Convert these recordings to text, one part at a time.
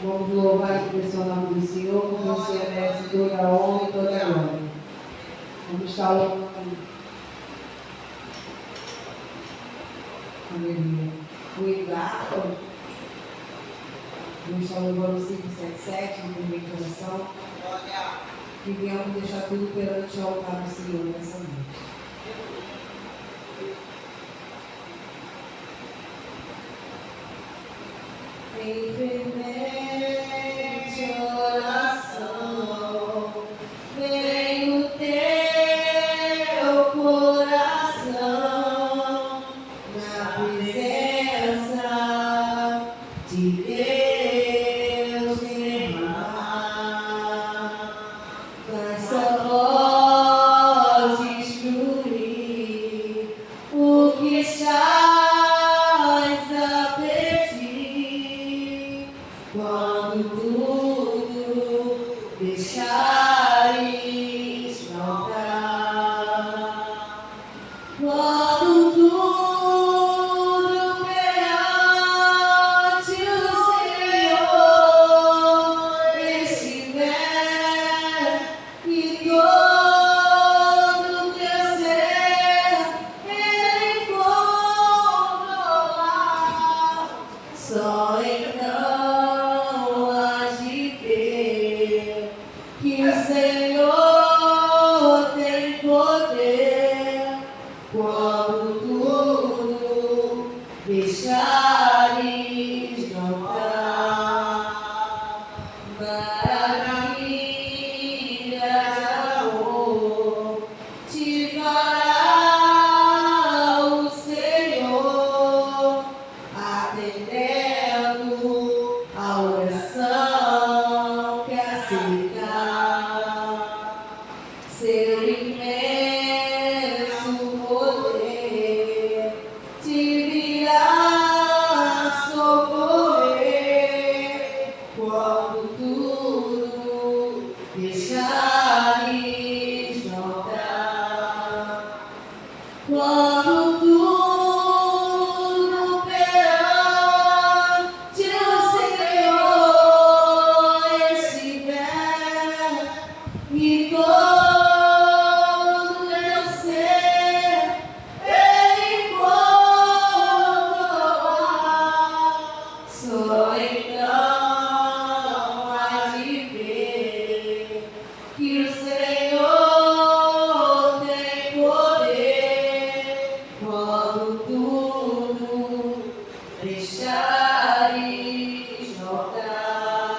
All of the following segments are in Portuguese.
Vamos louvar e abençoar o nome do Senhor, porque você merece toda a honra e toda a glória. Vamos estar louvando. Aleluia. Cuidado. Vamos estar louvando o 577, no primeiro de oração. E viemos deixar tudo perante o altar do Senhor nessa noite. Em fervente oração, vem o teu coração na presença de Deus derramar, nossa voz instruir o que estás a pedir. Quando tudo deixares faltar, quando tudo perante o Senhor estiver e todo teu ser Ele controlar, só então hás de ver que o Senhor tem poder. Quando tudo deixares notar, maravilhas de amor te fará o Senhor, atendendo a oração que aceitar. Seu imenso poder te virá socorrer. Quando tudo deixares notar, quando tudo perante o Senhor estiver e todo teu ser Ele controlar, só então hás de ver que o Senhor tem poder. Quando tudo deixares notar,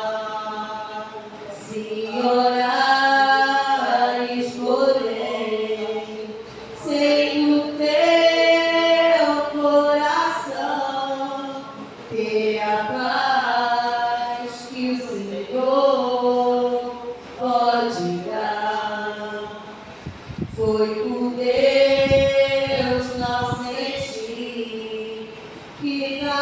se orares, porém, sem o teu coração ter a paz que o Senhor pode dar. Foi por Deus não sentir que na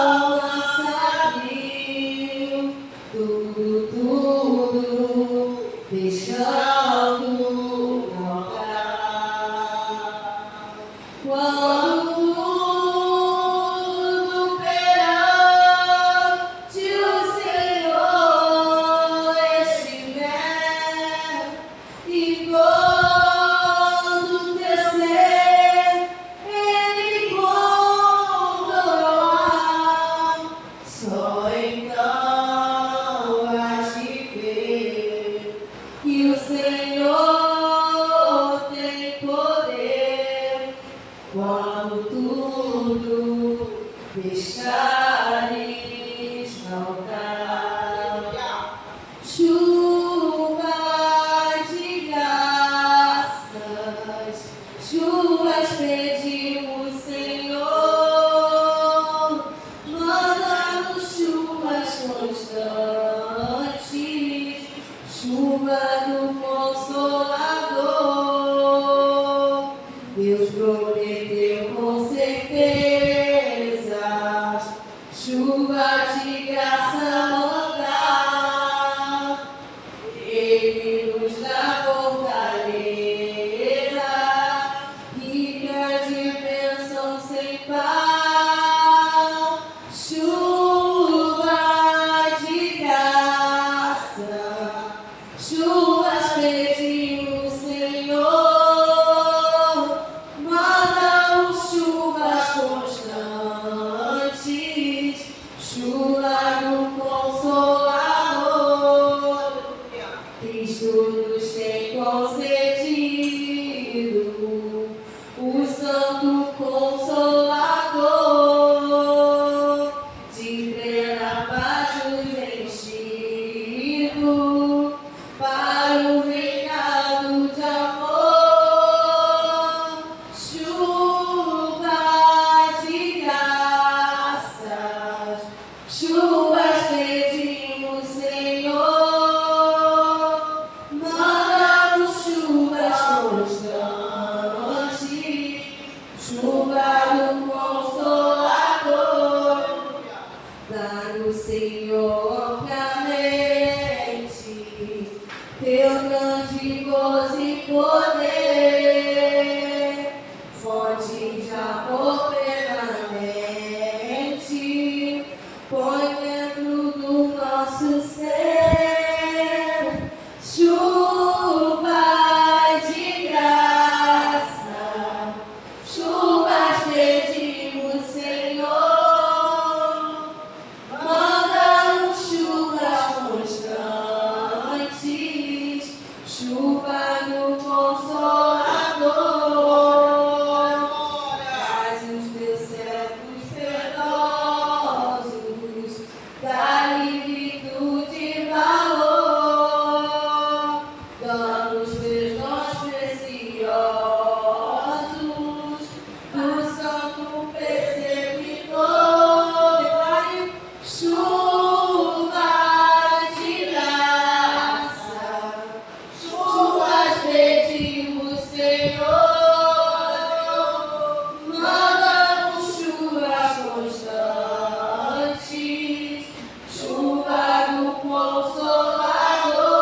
alma saiu tudo deixando notar. Quando tudo perante o Senhor estiver e todo teu ser Ele controlar, só então hás de ver que o Senhor tem poder. Quando tudo deixares notar, chuva de graças, chuvas pedimos, Senhor, manda-nos chuvas constantes, chuva do Consolador. Deus prometeu com certeza chuva de graça mandar. Ele nos dá fortaleza e grande bênção sem par. Chuva Chuvas pedimos, Senhor, manda-nos chuvas constantes, chuva do Consolador, dá-nos, Senhor, ampliamente, teu grande gozo e poder, fonte de amor permanente, põe dentro do nosso ser chuva de graça, chuvas pedimos, Senhor, manda-nos chuvas constantes, chuva do Consolador, traz os teus servos piedosos, dá-lhe virtude e valor, dá-nos teus dons preciosos, do santo perseguidor, declare chuva de graça, chuvas pedimos, Senhor, manda-nos chuvas constantes, chuva do Consolador,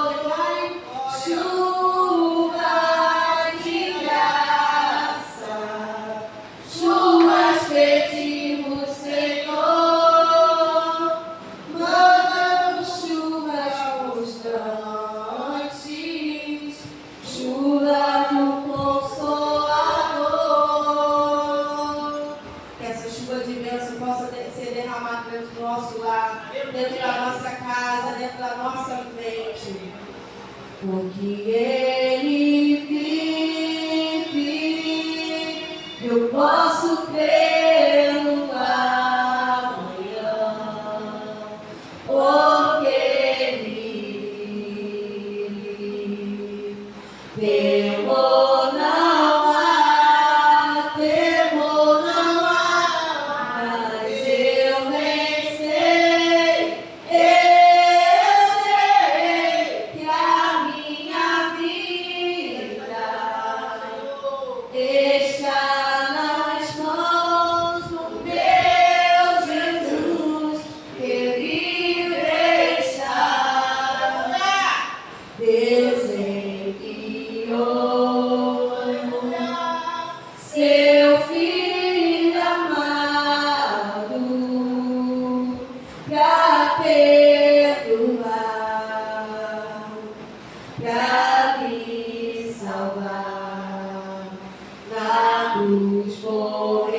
declare chuva de graça, chuvas pedimos, Senhor, manda-nos chuvas constantes, chuva do Consolador. Que essa chuva de bênção possa ser derramada dentro do nosso lar, dentro da nossa casa, dentro da nossa mente. Porque Ele vive, eu posso crer no amanhã. Porque Ele vive, temor não há, mas eu nem sei, eu sei que a minha vida está nas mãos do meu Jesus, que vive está. Deus enviou seu Filho amado pra perdoar, pra me salvar. Na cruz morreu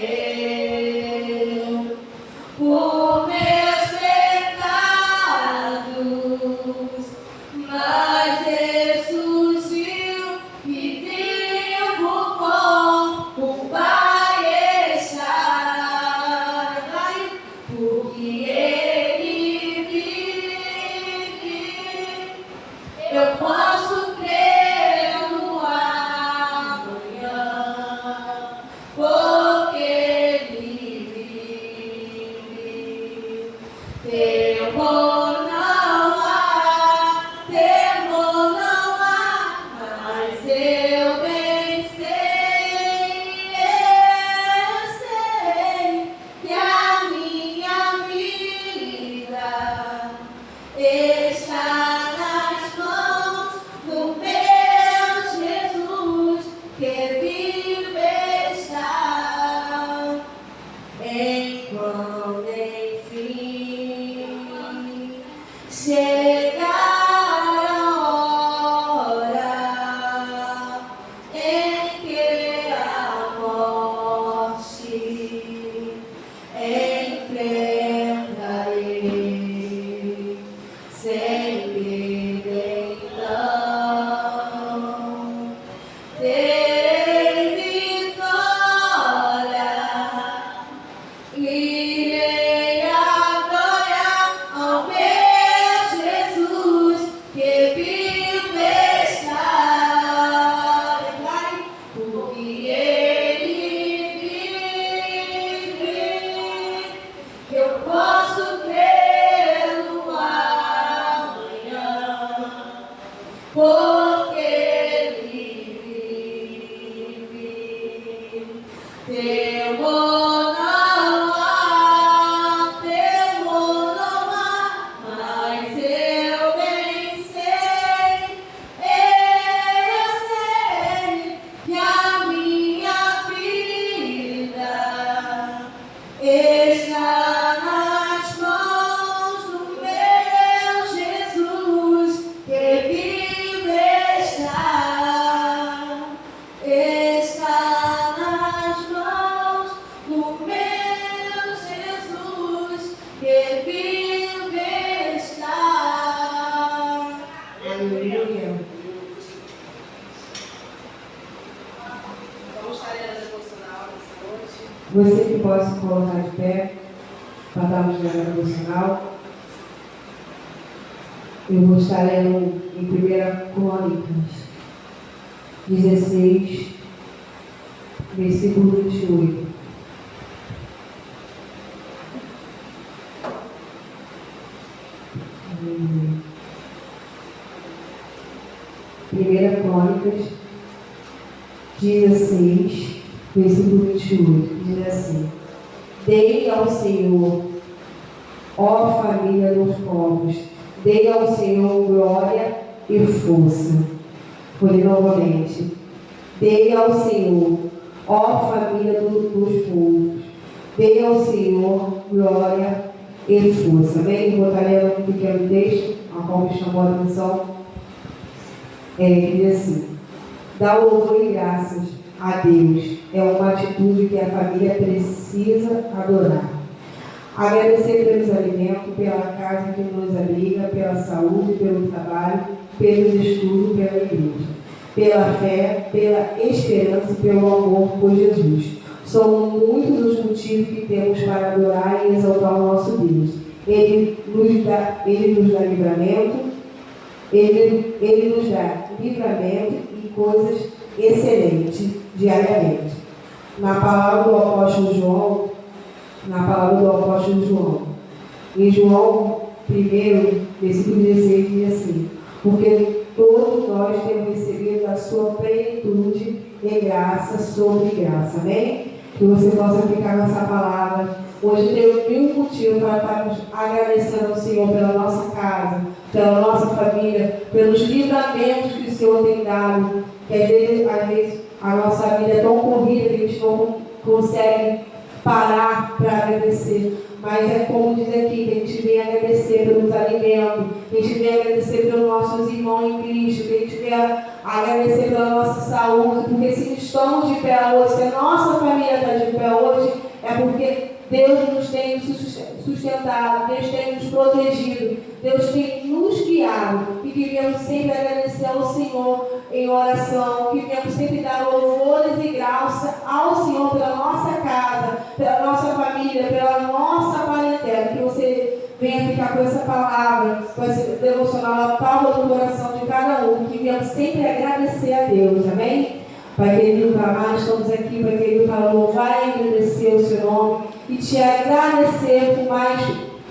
por meus pecados, mas ressurgiu e vivo com o Pai está. Porque Ele vive, eu posso crer no amanhã. Porque Ele vive, temor não há, mas eu bem sei, eu sei que a minha vida está nas mãos do meu Jesus, que vive está. Enquanto enfim Você que pode se colocar de pé para darmos a devocional. Eu vou estar lendo em 1 Crônicas 16, versículo 28. Primeira Crônicas 16, versículo 28, diz assim: Dei ao Senhor, ó família dos povos, dei ao Senhor glória e força. Vou ler novamente. Dei ao Senhor, ó família dos povos, dei ao Senhor glória e força. Amém? Vou estar lendo um pequeno texto, a qual me chamou a atenção. Diz assim: dá louvor e graças a Deus é uma atitude que a família precisa adorar. Agradecer pelos alimentos, pela casa que nos abriga, pela saúde, pelo trabalho, pelos estudos, pela igreja, pela fé, pela esperança e pelo amor por Jesus. São muitos os motivos que temos para adorar e exaltar o nosso Deus. Ele nos dá livramento, Ele nos dá livramento e coisas excelentes diariamente. Na palavra do apóstolo João, em João 1, versículo 16, diz assim: porque todos nós temos recebido a sua plenitude e graça sobre graça. Amém? Que você possa ficar nessa palavra. Hoje temos mil motivos para estarmos agradecendo ao Senhor pela nossa casa, pela nossa família, pelos livramentos que o Senhor tem dado. Que às vezes a nossa vida é tão corrida que a gente não consegue parar para agradecer. Mas é como diz aqui, que a gente vem agradecer pelos alimentos, que a gente vem agradecer pelos nossos irmãos em Cristo, que a gente vem agradecer pela nossa saúde, porque se estamos de pé hoje, se a nossa família está de pé hoje, é porque Deus nos tem sustentado, Deus tem nos protegido, Deus tem nos guiado, e que viemos sempre agradecer ao Senhor em oração, que viemos sempre dar louvores e graça ao Senhor pela nossa casa, pela nossa família, pela nossa parentela. Que você venha ficar com essa palavra, com esse devocional, a palma do coração de cada um, que viemos sempre agradecer a Deus. Amém? Pai querido, Pai, estamos aqui, Pai querido, para louvar e agradecer o seu nome e te agradecer por mais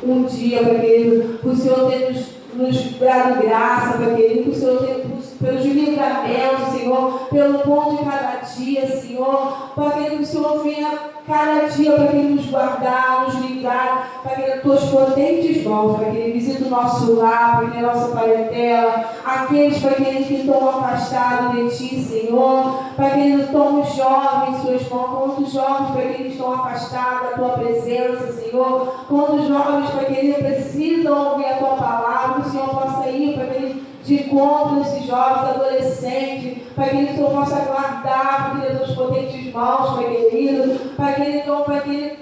um dia, Pai querido, por o Senhor ter nos dado graça, Pai querido, por o Senhor ter pelos livramentos, Senhor, pelo pão de cada dia, Senhor, Pai querido, que o Senhor venha cada dia, Pai querido, nos guardar, nos livrar, Pai querido, tuas potentes mãos, Pai querido, visita o nosso lar, Pai querido, a nossa parentela, aqueles, Pai querido, que estão afastados de Ti, Senhor, Pai querido, toma os jovens em suas mãos, quantos jovens, Pai querido, estão afastados da Tua presença, Senhor, quantos jovens, Pai querido, precisam ouvir a Tua palavra, que o Senhor possa ir, Pai querido, de encontro a esses jovens, adolescentes, Pai querido, que o Senhor possa guardar, Pai querido, as potentes mãos, Pai querido, Pai querido,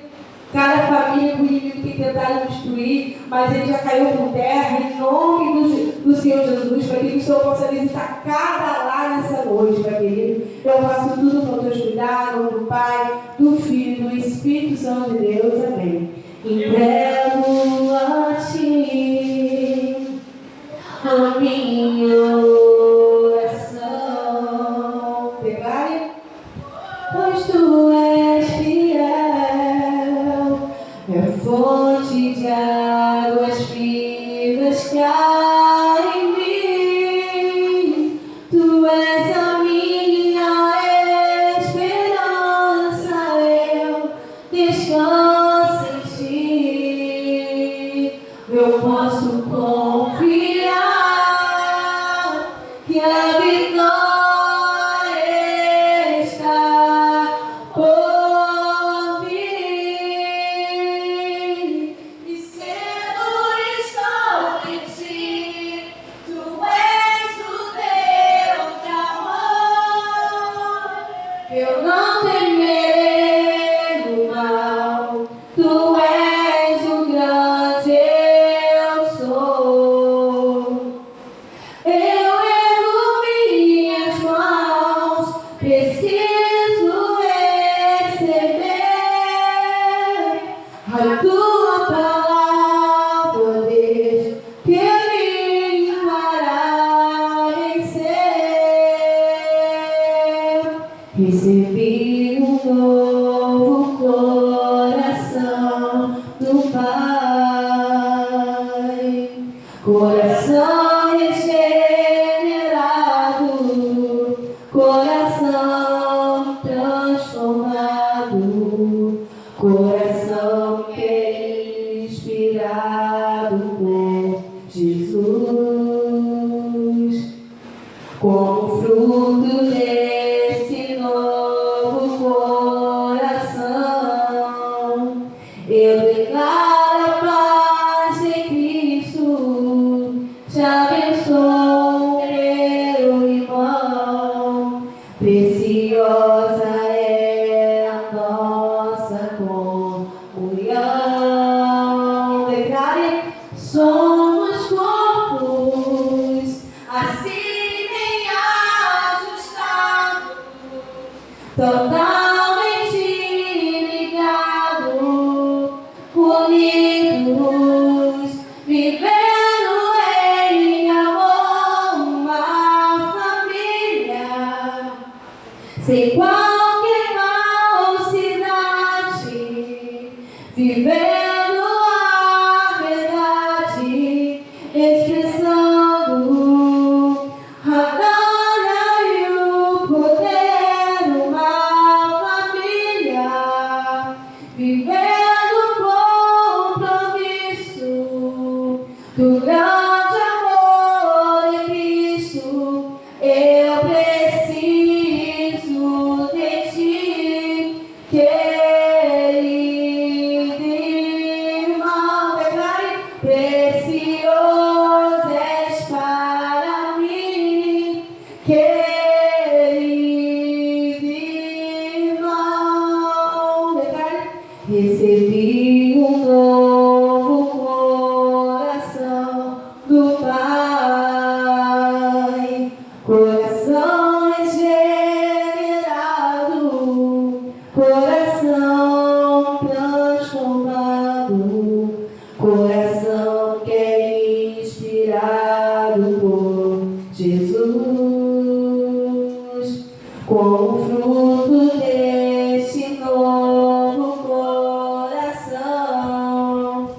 cada família que o inimigo tem tentado destruir, mas ele já caiu por terra, em nome do Senhor Jesus, Pai querido, que o Senhor possa visitar cada lar nessa noite, Pai querido. Eu faço tudo com teus cuidados, do Pai, do Filho e do Espírito Santo de Deus. Amém. Entrego a Ti a minha oração. Declare: pois Tu és fiel, é fonte de eu posso confiar que a vitória está por vir. E seguro estou em ti, tu és o Deus de amor. Eu não temerei do mal, tu és o grande eu sou. Eu ergo minhas mãos, preciso receber a tua palavra, Deus, que me fará vencer. Recebi um novo coração do Pai, coração regenerado, coração transformado, coração que é inspirado por Jesus. Como fruto desse novo coração, eu declaro a paz em Cristo. Te abençoo, meu irmão. Preciosa é a nossa comunhão. Declare: somos corpos, Assim bem ajustado, totalmente ligados, unidos, vivendo em amor, uma família, sem qualquer falsidade, vivendo a verdade, expressando a glória e o poder, uma família, vivendo o compromisso do grande amor em Cristo. Eu preciso de ti, querido irmão. Declare: precioso és para mim, querido irmão. Declare: recebi um novo coração do Pai, coração regenerado, coração transformado, coração que é inspirado por Jesus. Como fruto deste novo coração,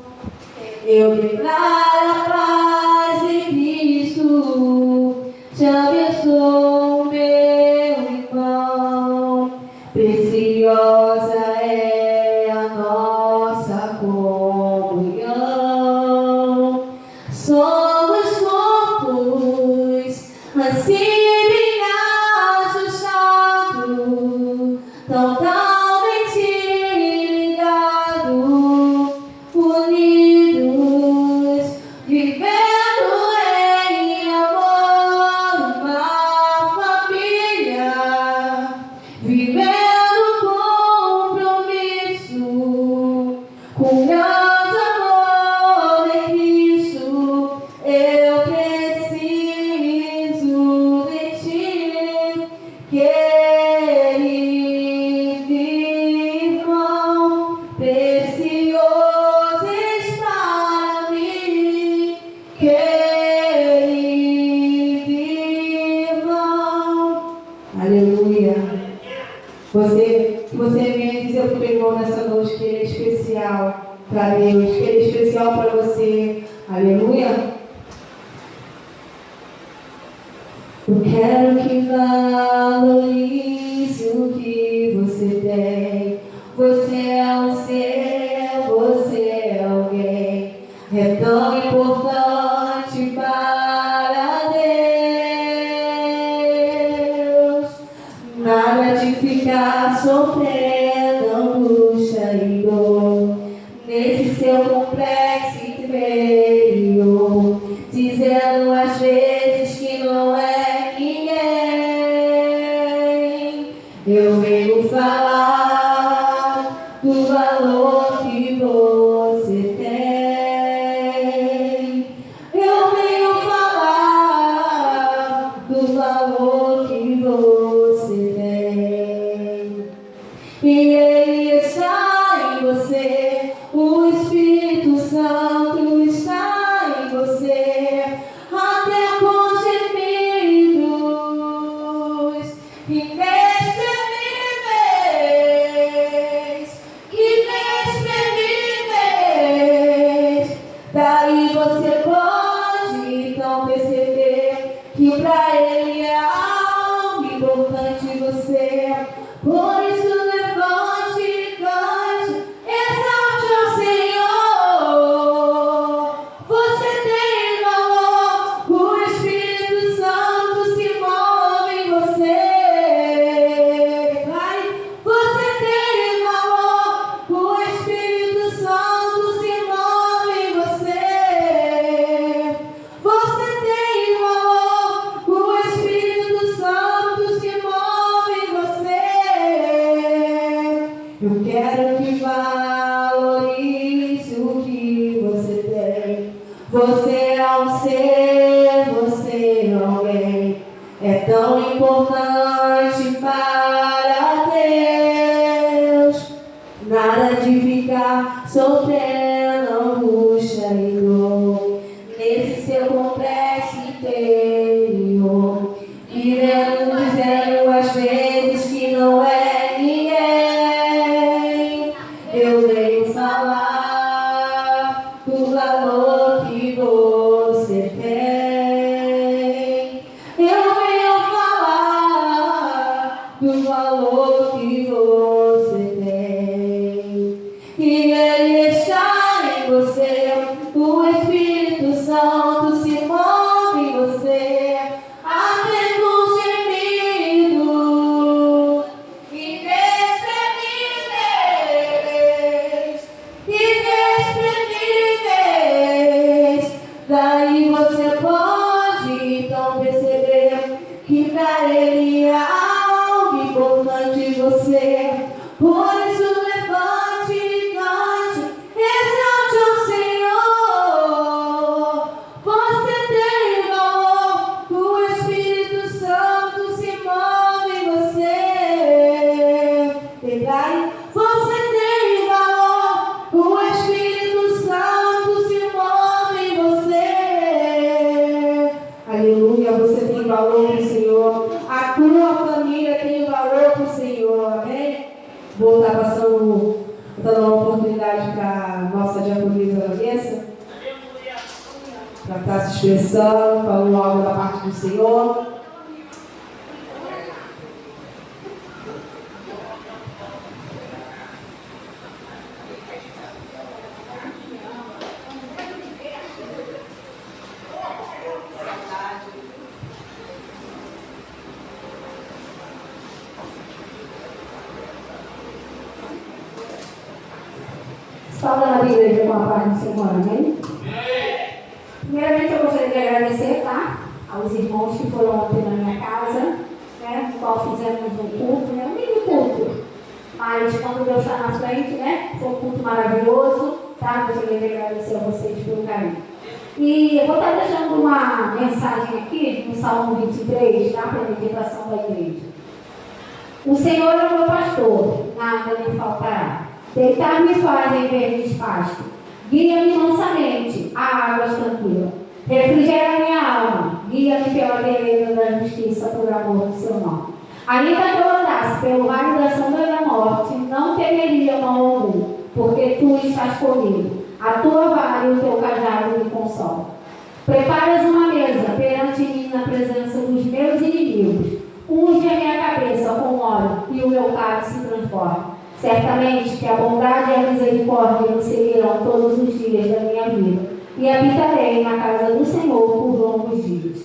eu declaro a paz em Cristo. Te abençoo, meu irmão. Preciosa é a nossa comunhão. Somos corpos, assim bem ajustados, totalmente ligados, unidos, vivendo é tão importante para Deus. Nada de ficar sofrendo angústia e dor nesse seu complexo interior, dizendo às vezes que não é ninguém. Eu venho falar do valor que você tem. Eu venho falar do valor que você tem. E Ele está em você, o Espírito Santo está em você, até com gemidos inexprimíveis, inexprimíveis. Daí você pode então perceber que para Ele é algo importante você. Por isso levante e cante, exalte ao Senhor. Você tem valor, o Espírito Santo se move em você. Vai, você tem valor, o Espírito Santo se move em você. Você tem valor, o Espírito Santo se move em você. Eu quero que valorize o que você tem. Você é um ser, você é alguém. É tão importante para Deus. Nada de ficar sofrendo angústia e dor nesse seu complexo interior, vivendo, dizendo às vezes que não é ninguém. Eu venho falar do valor que você tem. Eu venho falar do valor que você tem. E Ele está em você, o Espírito Santo se move em você, até com gemidos inexprimíveis, inexprimíveis. Daí você pode então perceber que para Ele é algo importante em você. Por isso levante e cante, exalte ao Senhor. Você tem valor, o Espírito Santo se move em você. Pegai, você tem valor, o Espírito Santo se move em você. Aleluia, você tem valor pro Senhor. A tua família tem valor pro Senhor, amém? Vou estar dando uma oportunidade para a nossa diaconisa Vanessa, para estar se expressando, falando algo da parte do Senhor. Saudando a igreja com a paz do Senhor, amém? Primeiramente eu gostaria de agradecer, tá? Aos irmãos que foram ontem na minha casa, né? No qual fizemos um culto, né? Um mini culto. Mas quando Deus está na frente, né? Foi um culto maravilhoso, tá? Gostaria de agradecer a vocês pelo carinho. E eu vou estar deixando uma mensagem aqui, no Salmo 23, tá? Para a meditação da igreja. O Senhor é o meu pastor, nada me faltará. Deitar-me faz em verdes pastos, guia-me mansamente a águas tranquilas. Refrigera minha alma, guia-me pela vereda da justiça por amor do seu nome. Ainda que eu andasse pelo vale da sombra da morte, não temeria mal algum, porque tu estás comigo. A tua vara e o teu cajado me consolam. Preparas uma mesa perante mim na presença dos meus inimigos. Unge a minha cabeça com óleo e o meu cálice se transforma. Certamente que a bondade e a misericórdia me seguirão todos os dias da minha vida, e habitarei na casa do Senhor por longos dias.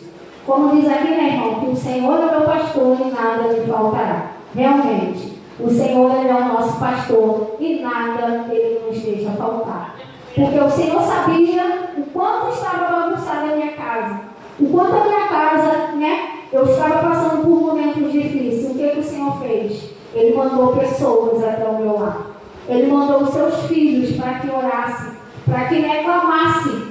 Como diz aqui, meu irmão, que o Senhor é meu pastor e nada me faltará. Realmente, o Senhor ele é o nosso pastor e nada ele nos deixa faltar. Porque o Senhor sabia o quanto estava bagunçada a minha casa. O quanto a minha casa, eu estava passando por momentos difíceis. O que o Senhor fez? Ele mandou pessoas até o meu lar. Ele mandou os seus filhos para que orassem, para que reclamassem,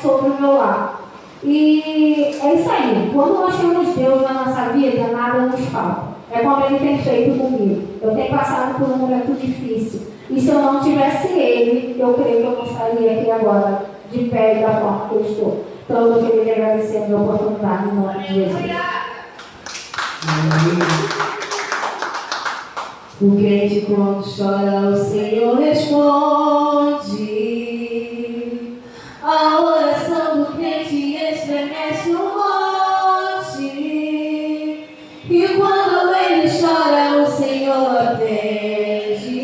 sobre o meu lar. E é isso aí. Quando nós temos Deus na nossa vida, nada nos falta. É como Ele tem feito comigo. Eu tenho passado por um momento difícil. E se eu não tivesse Ele, eu creio que eu não estaria aqui agora, de pé e da forma que eu estou. Então eu gostaria de agradecer a minha oportunidade no nome de Jesus. O crente quando chora, o Senhor responde. A oração do crente estremece o monte. E quando ele chora, o Senhor atende.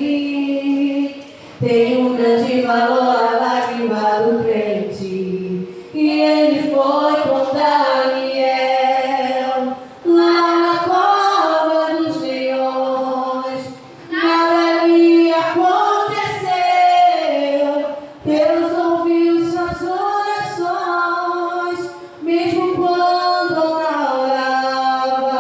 Tem um grande valor a lágrima do crente. E ele foi com Daniel lá na cova dos leões. Nada lhe aconteceu. Deus ouviu suas orações, mesmo quando ela orava.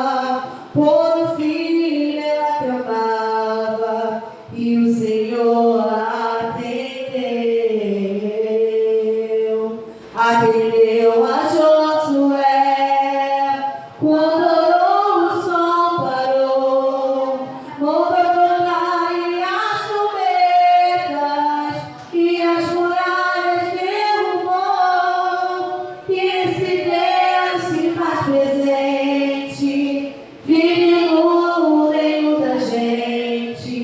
Por um filho ela clamava, e o Senhor atendeu. Atendeu a Josué, quando orou o sol parou, mandou tocarem as trombetas e as muralhas derrubou. E esse Deus se faz presente, vive no meio da gente,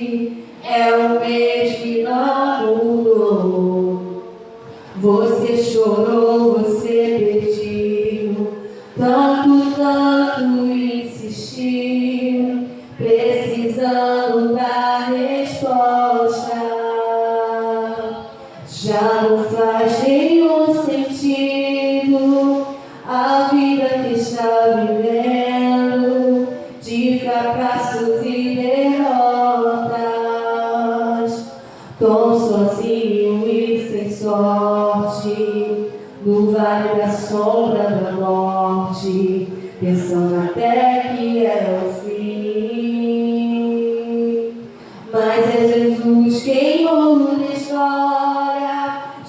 é o mesmo que não mudou. Você chorou, você pediu, tanto insistiu, precisando da resposta. Já não faz nenhum sentido a vida que está vivendo, de fracassos e derrotas. Tão sozinho e sem sorte, no vale da sombra da morte, pensando até que é o fim. Mas é Jesus quem muda a história,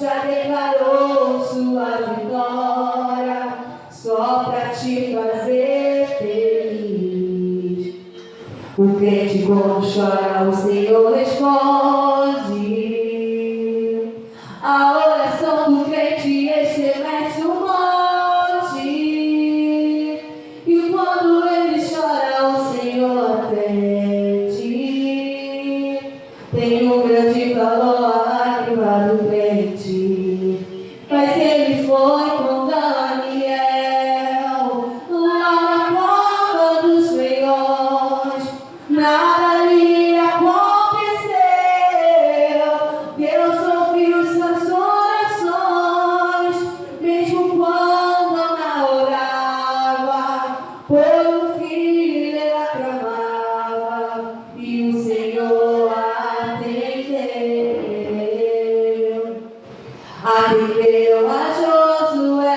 já declarou sua vitória, só pra te fazer feliz. O crente quando chora, o Senhor responde. A oração do crente estremece o monte. E quando ele chora, o Senhor atende. Tem um grande valor a lágrima do crente. Mas ele foi com Daniel lá na cova dos leões. Nada lhe aconteceu. Deus ouviu suas orações, mesmo quando ela orava. Por um filho ela clamava, e o Senhor atendeu. Atendeu a Josué,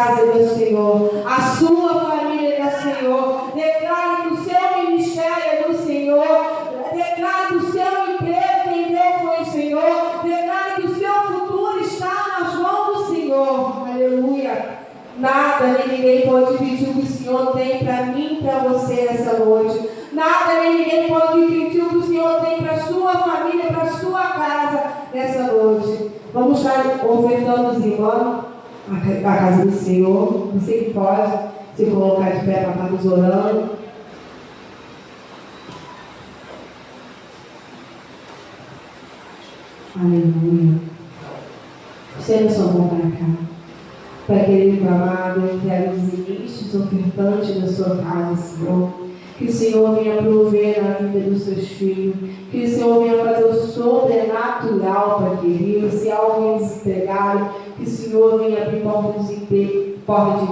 casa é do Senhor, a sua família é do Senhor. Declare que o seu ministério é do Senhor. Declare que o seu emprego quem deu foi o Senhor. Declare que o seu futuro está nas mãos do Senhor. Aleluia. Nada nem ninguém pode pedir o que o Senhor tem para mim e para você nessa noite. Nada nem ninguém pode pedir o que o Senhor tem para a sua família, para a sua casa nessa noite. Vamos estar ofertando os irmãos à casa do Senhor. Você que pode se colocar de pé para estarmos orando. Aleluia. Estenda sua mão para cá. Pai querido amado, eu entrego os inícios ofertantes da sua casa, Senhor. Que o Senhor venha prover na vida dos seus filhos. Que o Senhor venha fazer o sobrenatural, Pai querido. Se há alguém desempregado, que o Senhor venha abrir porta de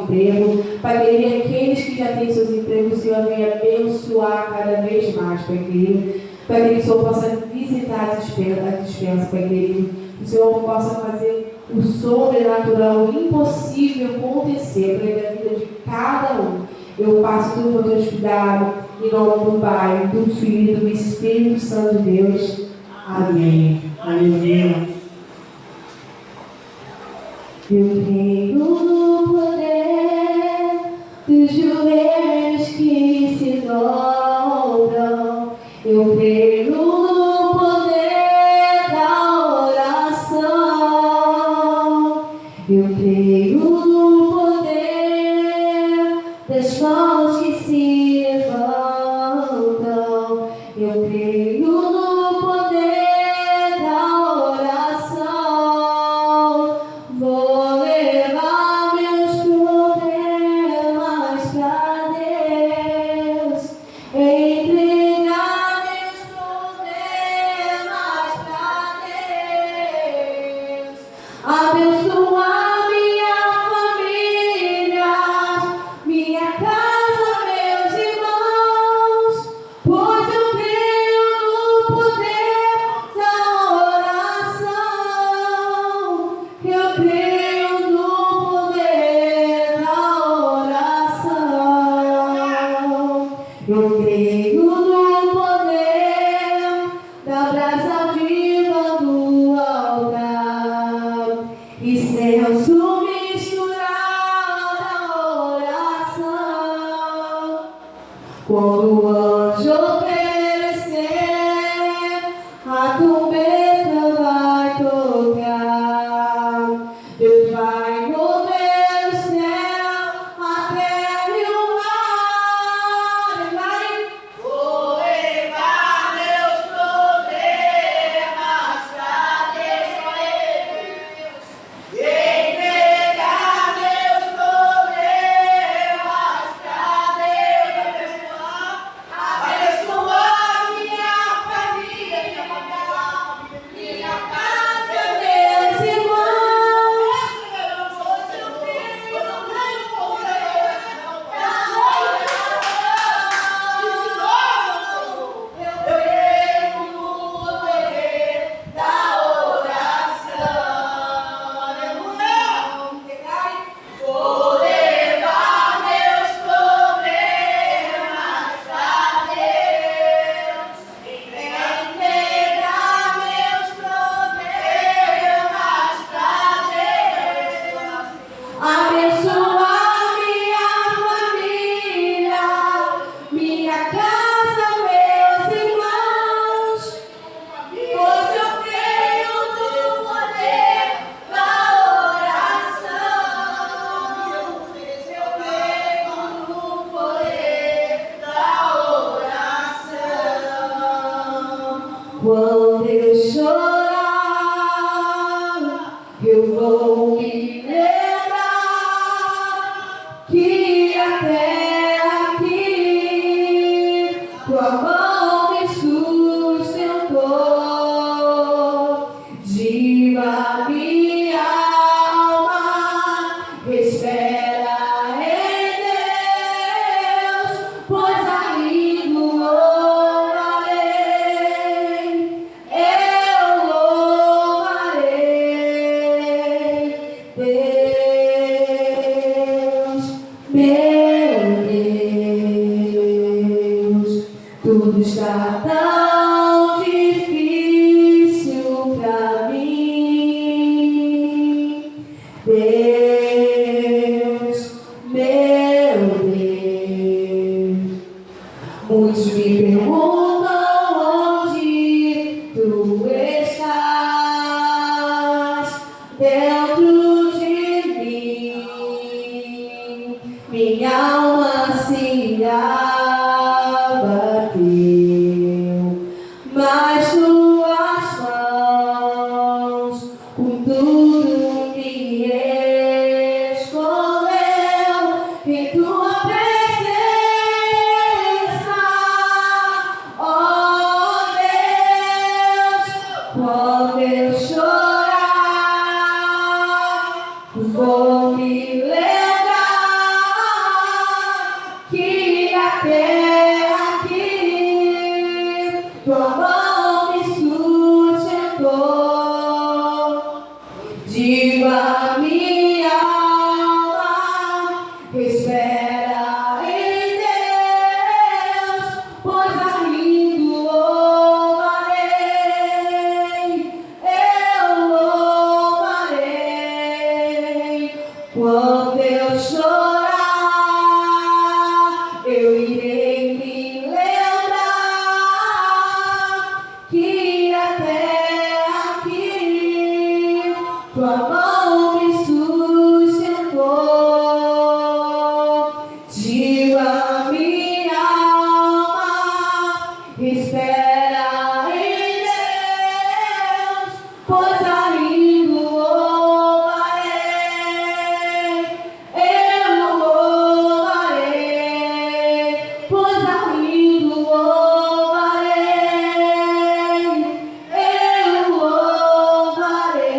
emprego. Pai querido, aqueles que já têm seus empregos, o Senhor venha abençoar cada vez mais, Pai querido. Pai querido, que o Senhor possa visitar a dispensa, Pai querido. Que o Senhor possa fazer o sobrenatural, o impossível acontecer para a vida de cada um. Eu passo tudo por Deus cuidado, em nome do Pai, do Filho e do Espírito Santo de Deus. Amém. Aleluia. Eu creio no poder dos joelhos que se dobram. Eu creio no poder da oração. Eu creio no poder das mãos que se levantam. Eu creio no poder da oração. Vou levar meus problemas pra Deus. Entregar meus problemas pra Deus. Abençoar minha família, minha casa, meus irmãos, pois eu creio no poder da oração. Eu creio no poder da oração. Eu creio no poder da brasa viva do altar e senso misturado da oração. Quando o anjo oferecer, a trombeta vai tocar. Deus vai mover o céu, a terra e o mar. Vou levar meus problemas pra Deus. Entregar meus problemas pra Deus. Abençoar minha família, minha casa, meus irmãos. Pois eu creio no poder da oração. Eu creio no poder da oração. Vou levar meus problemas pra Deus. Entregar meus problemas pra Deus. Abençoar minha família, minha casa, meus irmãos. Pois eu creio no poder da oração. Eu creio no poder da oração. Quando eu chorar, eu vou me lembrar que até aqui tua mão me sustentou. Diga minha alma, espera em Deus, pois ainda louvarei. Eu louvarei Deus. minha alma se abateu, mas tuas mãos com tudo me escolheu em tua presença, ó Deus. Quando eu chorar, vou me lembrar que até aqui tua mão me sustentou. Digo a minha alma, espera em Deus, pois ainda louvarei, eu louvarei. Quando eu chorar, eu irei me lembrar que até aqui tua mão me sustentou. Digo a minha alma, espera em Deus, pois ainda louvarei, eu louvarei, pois ainda louvarei, eu louvarei.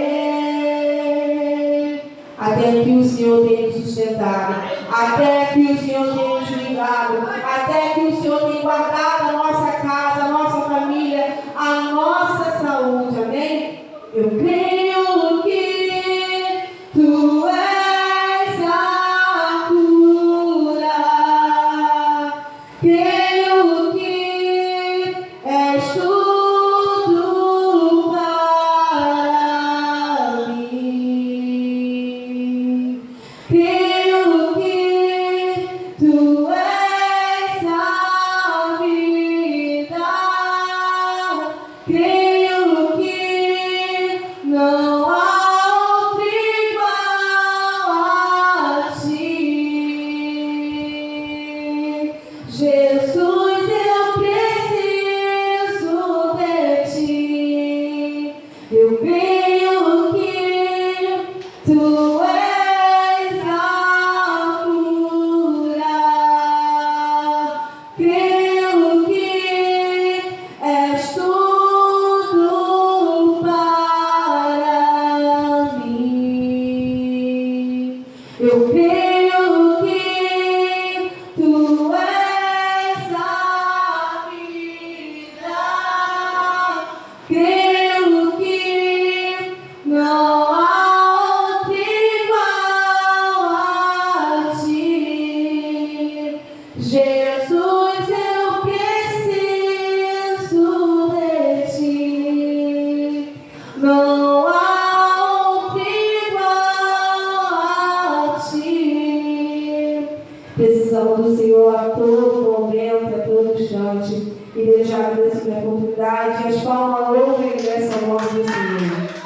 Até que o Senhor tenha nos sustentado, até que o Senhor tenha nos livrado, até que o Senhor tenha guardado a nossa casa, a nossa família, a nossa saúde, amém? Eu creio que tu és a cura, creio que és tudo para mim. Creio que tu és a vida. Creio que não há outro igual a ti. Jesus, eu preciso de ti. Eu creio que tu és a cura. Creio que és tudo para mim. Eu creio que tu és a vida. Creio que não há outro igual a ti. Jesus, eu preciso de ti. Não há outro igual a ti. Precisamos do Senhor a todo momento, a todo instante. E Deus agradeço pela oportunidade. As palmas louvem essa voz do Senhor.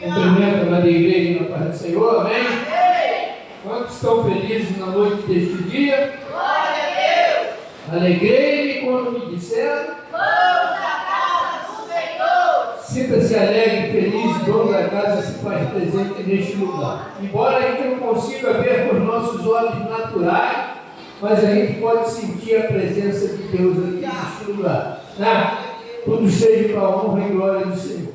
Cumprimento a Maria Igreja na paz do Senhor, amém? Quantos estão felizes na noite deste dia? Glória a Deus! Alegrei-me quando me disseram. Vamos à casa do Senhor! Sinta-se alegre, feliz, dono da casa se faz presente neste lugar. Embora a gente não consiga ver com os nossos olhos naturais, mas a gente pode sentir a presença de Deus aqui neste lugar. Né? Tudo seja para a honra e glória do Senhor.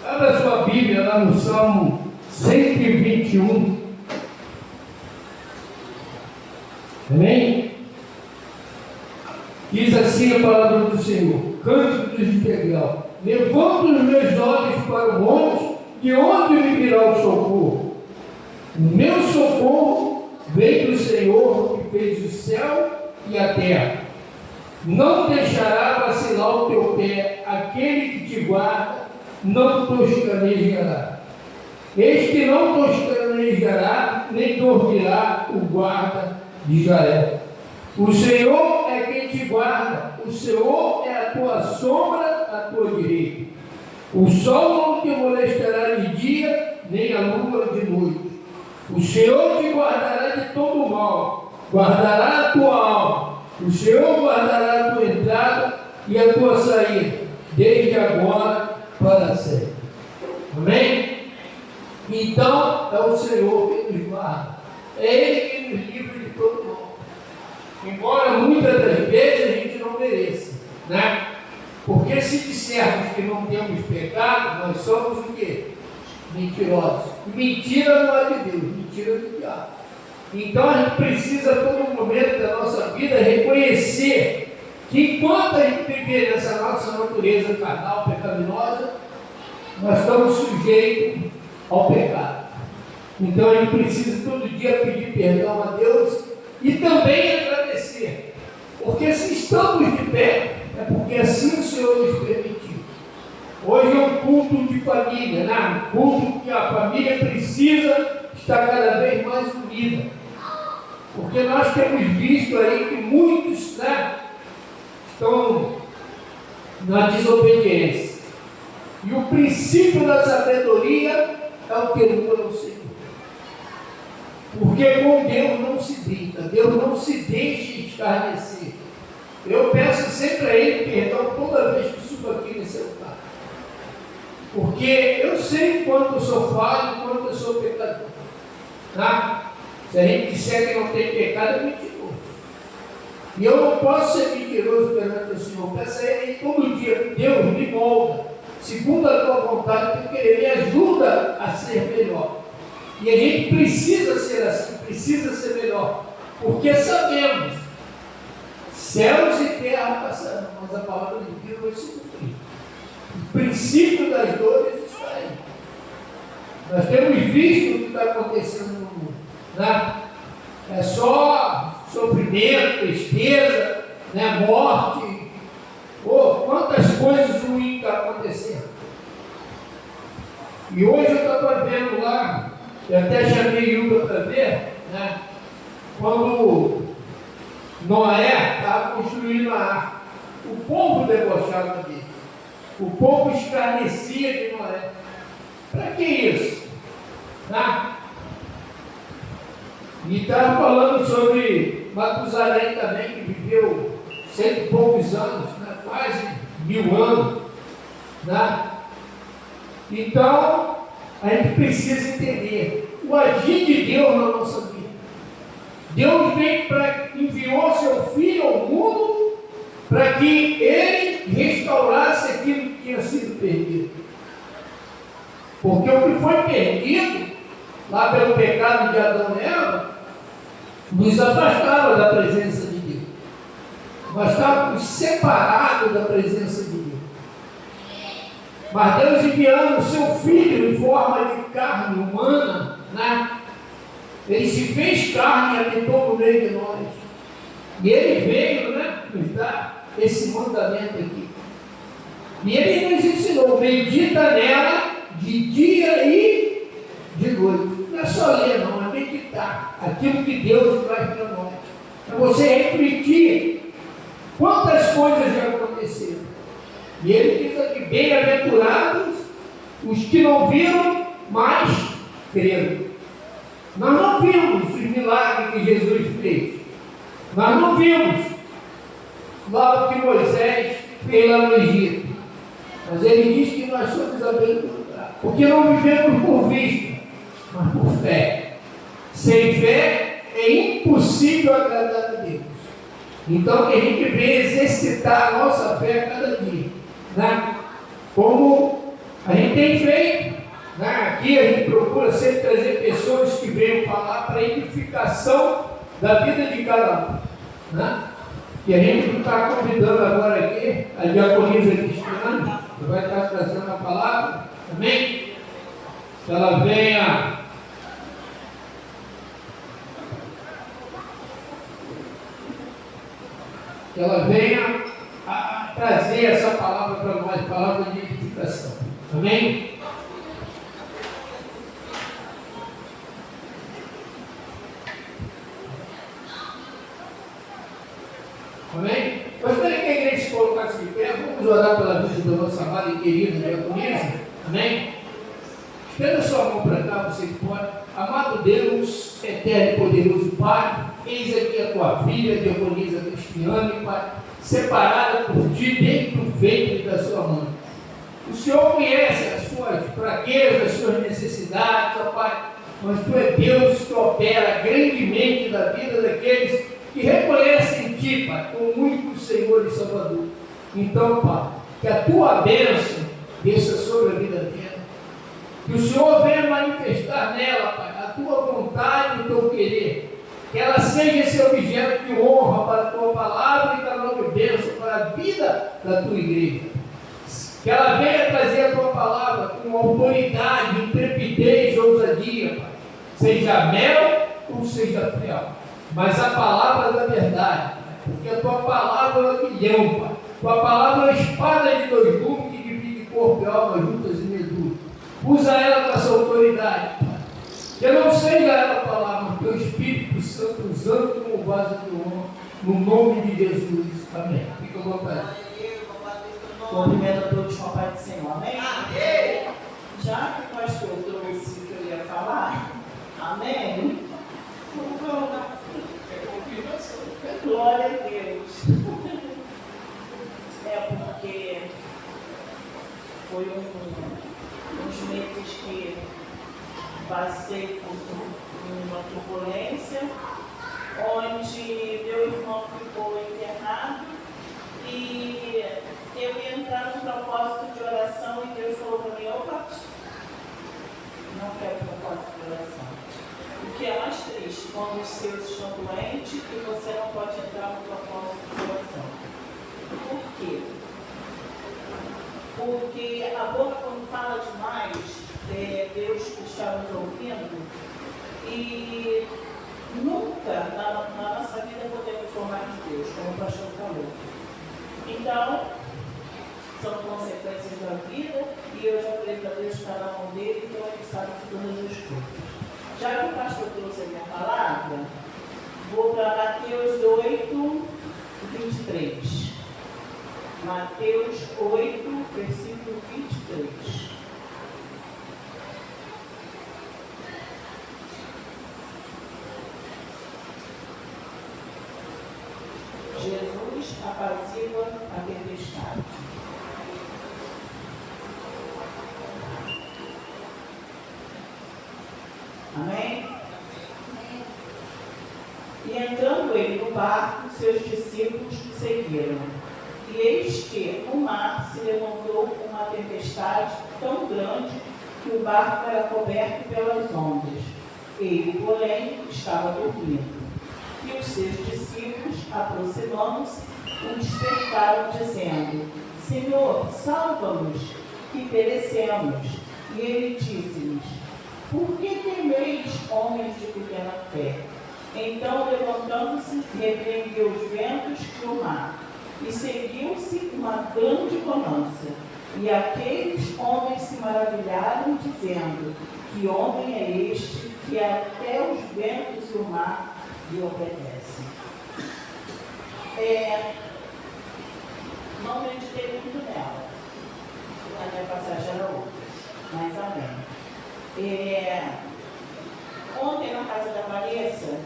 Abra sua Bíblia lá no Salmo 121. Amém? Diz assim a palavra do Senhor: Cântico de integral. Levanto os meus olhos para o monte, de onde me virá o socorro? O meu socorro vem do Senhor, que fez o céu e a terra. Não deixará vacilar o teu pé, aquele que te guarda não toscanejará. Eis que não toscanejará, nem dormirá o guarda de Israel. O Senhor é quem te guarda, o Senhor é a tua sombra, à tua direita. O sol não te molestará de dia, nem a lua de noite. O Senhor te guardará de todo mal, guardará a tua alma. O Senhor guardará a tua entrada e a tua saída, desde agora para sempre. Amém? Então, é o Senhor que nos guarda. É Ele que nos livra de todo mal. Embora muitas das vezes a gente não mereça, né? Porque se dissermos que não temos pecado, nós somos o quê? Mentirosos. Mentira não é de Deus, mentira é do diabo. Então a gente precisa, a todo momento da nossa vida, reconhecer que enquanto a gente viver nessa nossa natureza carnal, pecaminosa, nós estamos sujeitos ao pecado. Então a gente precisa todo dia pedir perdão a Deus e também agradecer. Porque se estamos de pé, é porque assim o Senhor nos permitiu. Hoje é um culto de família, né? Um culto que a família precisa estar cada vez mais unida. Porque nós temos visto aí que muitos, né, estão na desobediência. E o princípio da sabedoria é o temor ao Senhor. Porque com Deus não se brinca, Deus não se deixa escarnecer. Eu peço sempre a Ele perdão toda vez que subo aqui nesse altar. Porque eu sei quanto eu sou falho, quanto eu sou pecador. Tá? Se a gente disser que não tem pecado, é mentiroso. E eu não posso ser mentiroso perante o Senhor. Peço a Ele todo dia, Deus me molda, segundo a tua vontade, porque Ele me ajuda a ser melhor. E a gente precisa ser assim, precisa ser melhor. Porque sabemos, céus e terra passarão, mas a palavra de Deus vai se cumprir. O princípio das dores está aí. Nós temos visto o que está acontecendo no mundo, né? É só sofrimento, tristeza, né? Morte. Oh, quantas coisas ruins estão acontecendo. E hoje eu estava vendo lá, eu até chamei Yuba para ver, né? Quando Noé estava construindo a arca, o povo debochava dele, o povo escarnecia de Noé. Para que isso? Né? E estava falando sobre Matusalém também, que viveu 100 e poucos anos, né? Quase 1000 anos. Né? Então, a gente precisa entender o agir de Deus na nossa vida. Deus enviou seu Filho ao mundo para que Ele restaurasse aquilo que tinha sido perdido. Porque o que foi perdido, lá pelo pecado de Adão e Eva, nos afastava da presença de Deus. Nós estávamos separados da presença de Deus. Mas Deus enviando o seu Filho em forma de carne humana, né? Ele se fez carne e habitou no meio de nós. E Ele veio, né, nos dar esse mandamento aqui. E Ele nos ensinou, medita nela de dia e de noite. Não é só ler, não, é meditar aquilo que Deus traz para nós. Para você refletir quantas coisas já aconteceram. E Ele diz aqui, bem-aventurados os que não viram, mas creram. Nós não vimos os milagres que Jesus fez. Nós não vimos lá o que Moisés fez lá no Egito. Mas Ele diz que nós somos aventurados. Porque não vivemos por vista, mas por fé. Sem fé é impossível agradar a Deus. Então que a gente venha exercitar a nossa fé a cada dia. Né? Como a gente tem feito. Aqui a gente procura sempre trazer pessoas que venham falar para a edificação da vida de cada um. Né? E a gente está convidando agora aqui a diaconisa Cristiana, que vai estar trazendo a palavra, amém? Que ela venha a trazer essa palavra para nós, palavra de edificação, amém? Amém? Gostaria que a igreja se colocasse de pé. Vamos orar pela vida da nossa amada e querida diaconisa. Amém? Estenda sua mão para cá, você que pode. Amado Deus, eterno e poderoso Pai, eis aqui a tua filha, a diaconisa Cristiane, Pai, separada por ti dentro do ventre da sua mãe. O Senhor conhece as suas fraquezas, as suas necessidades, ó Pai, mas Tu é Deus que opera grandemente na vida daqueles que reconhecem em Ti, Pai, como único Senhor e Salvador. Então, Pai, que a Tua bênção desça sobre a vida dela. Que o Senhor venha manifestar nela, Pai, a Tua vontade e o Teu querer. Que ela seja esse objeto de honra para a Tua palavra e canal de bênção para a vida da Tua igreja. Que ela venha trazer a Tua palavra com autoridade, intrepidez, ousadia, Pai. Seja mel ou seja fiel. Mas a palavra da verdade, Pai. Porque a Tua palavra é um milhão, Pai. Tua palavra é uma espada de dois gumes que divide corpo e alma juntas e medulas. Usa ela com essa autoridade, Pai. Que não seja ela a palavra, mas Teu Espírito Santo usando como vaso de honra, no nome de Jesus. Amém. Fica à vontade. Cumprimento a todos com a paz do Senhor. Amém? Amém. Já que o pastor trouxe o que eu ia falar, amém? Glória a Deus. É porque foi uns meses que passei por uma turbulência, onde meu irmão ficou internado e eu ia entrar num propósito de oração e Deus falou para mim: opa, não quero propósito de oração. O que é mais triste, quando os seus estão doentes e você não pode entrar no propósito de oração. Por quê? Porque a boca, quando fala demais, Deus está nos ouvindo e nunca na nossa vida podemos formar de Deus, como o pastor falou. Então, são consequências da vida e eu já falei para Deus estar na mão dele, então ele sabe de todas as coisas. Já que o pastor trouxe a minha palavra, vou para Mateus 8, 23. Mateus 8, versículo 23. Jesus apazigua a tempestade. Amém? E entrando ele no barco, seus discípulos o seguiram. E eis que no mar se levantou uma tempestade tão grande que o barco era coberto pelas ondas. Ele, porém, estava dormindo. E os seus discípulos, aproximando-se, o despertaram, dizendo: Senhor, salva-nos, que perecemos. E ele disse-lhes: Por que temeis, homens de pequena fé? Então, levantando-se, repreendeu os ventos e o mar, e seguiu-se uma grande bonança. E aqueles homens se maravilharam, dizendo: Que homem é este, que até os ventos e o mar lhe obedecem? Não meditei muito nela. A minha passagem era outra, mas amém. Ontem, na casa da Vanessa,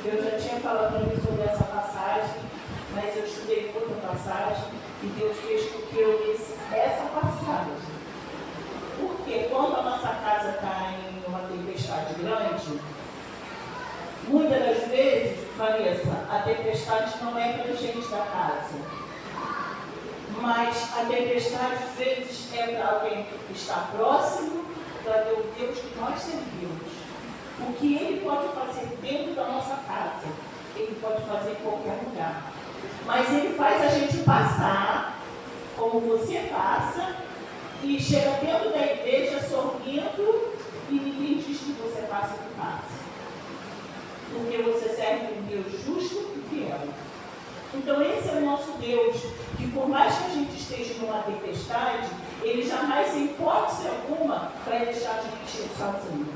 eu já tinha falado para mim sobre essa passagem, mas eu estudei outra passagem e Deus fez com que eu lesse essa passagem. Porque quando a nossa casa está em uma tempestade grande, muitas das vezes, Vanessa, a tempestade não é para a gente da casa, mas a tempestade às vezes é para alguém que está próximo, para ver o Deus que nós servimos. O que Ele pode fazer dentro da nossa casa, Ele pode fazer em qualquer lugar. Mas Ele faz a gente passar, como você passa, e chega dentro da igreja sorrindo e ninguém diz que você passa o que passa. Porque você serve um Deus justo e fiel. Então esse é o nosso Deus, que por mais que a gente esteja numa tempestade, Ele jamais, em hipótese alguma, vai deixar a gente sozinho.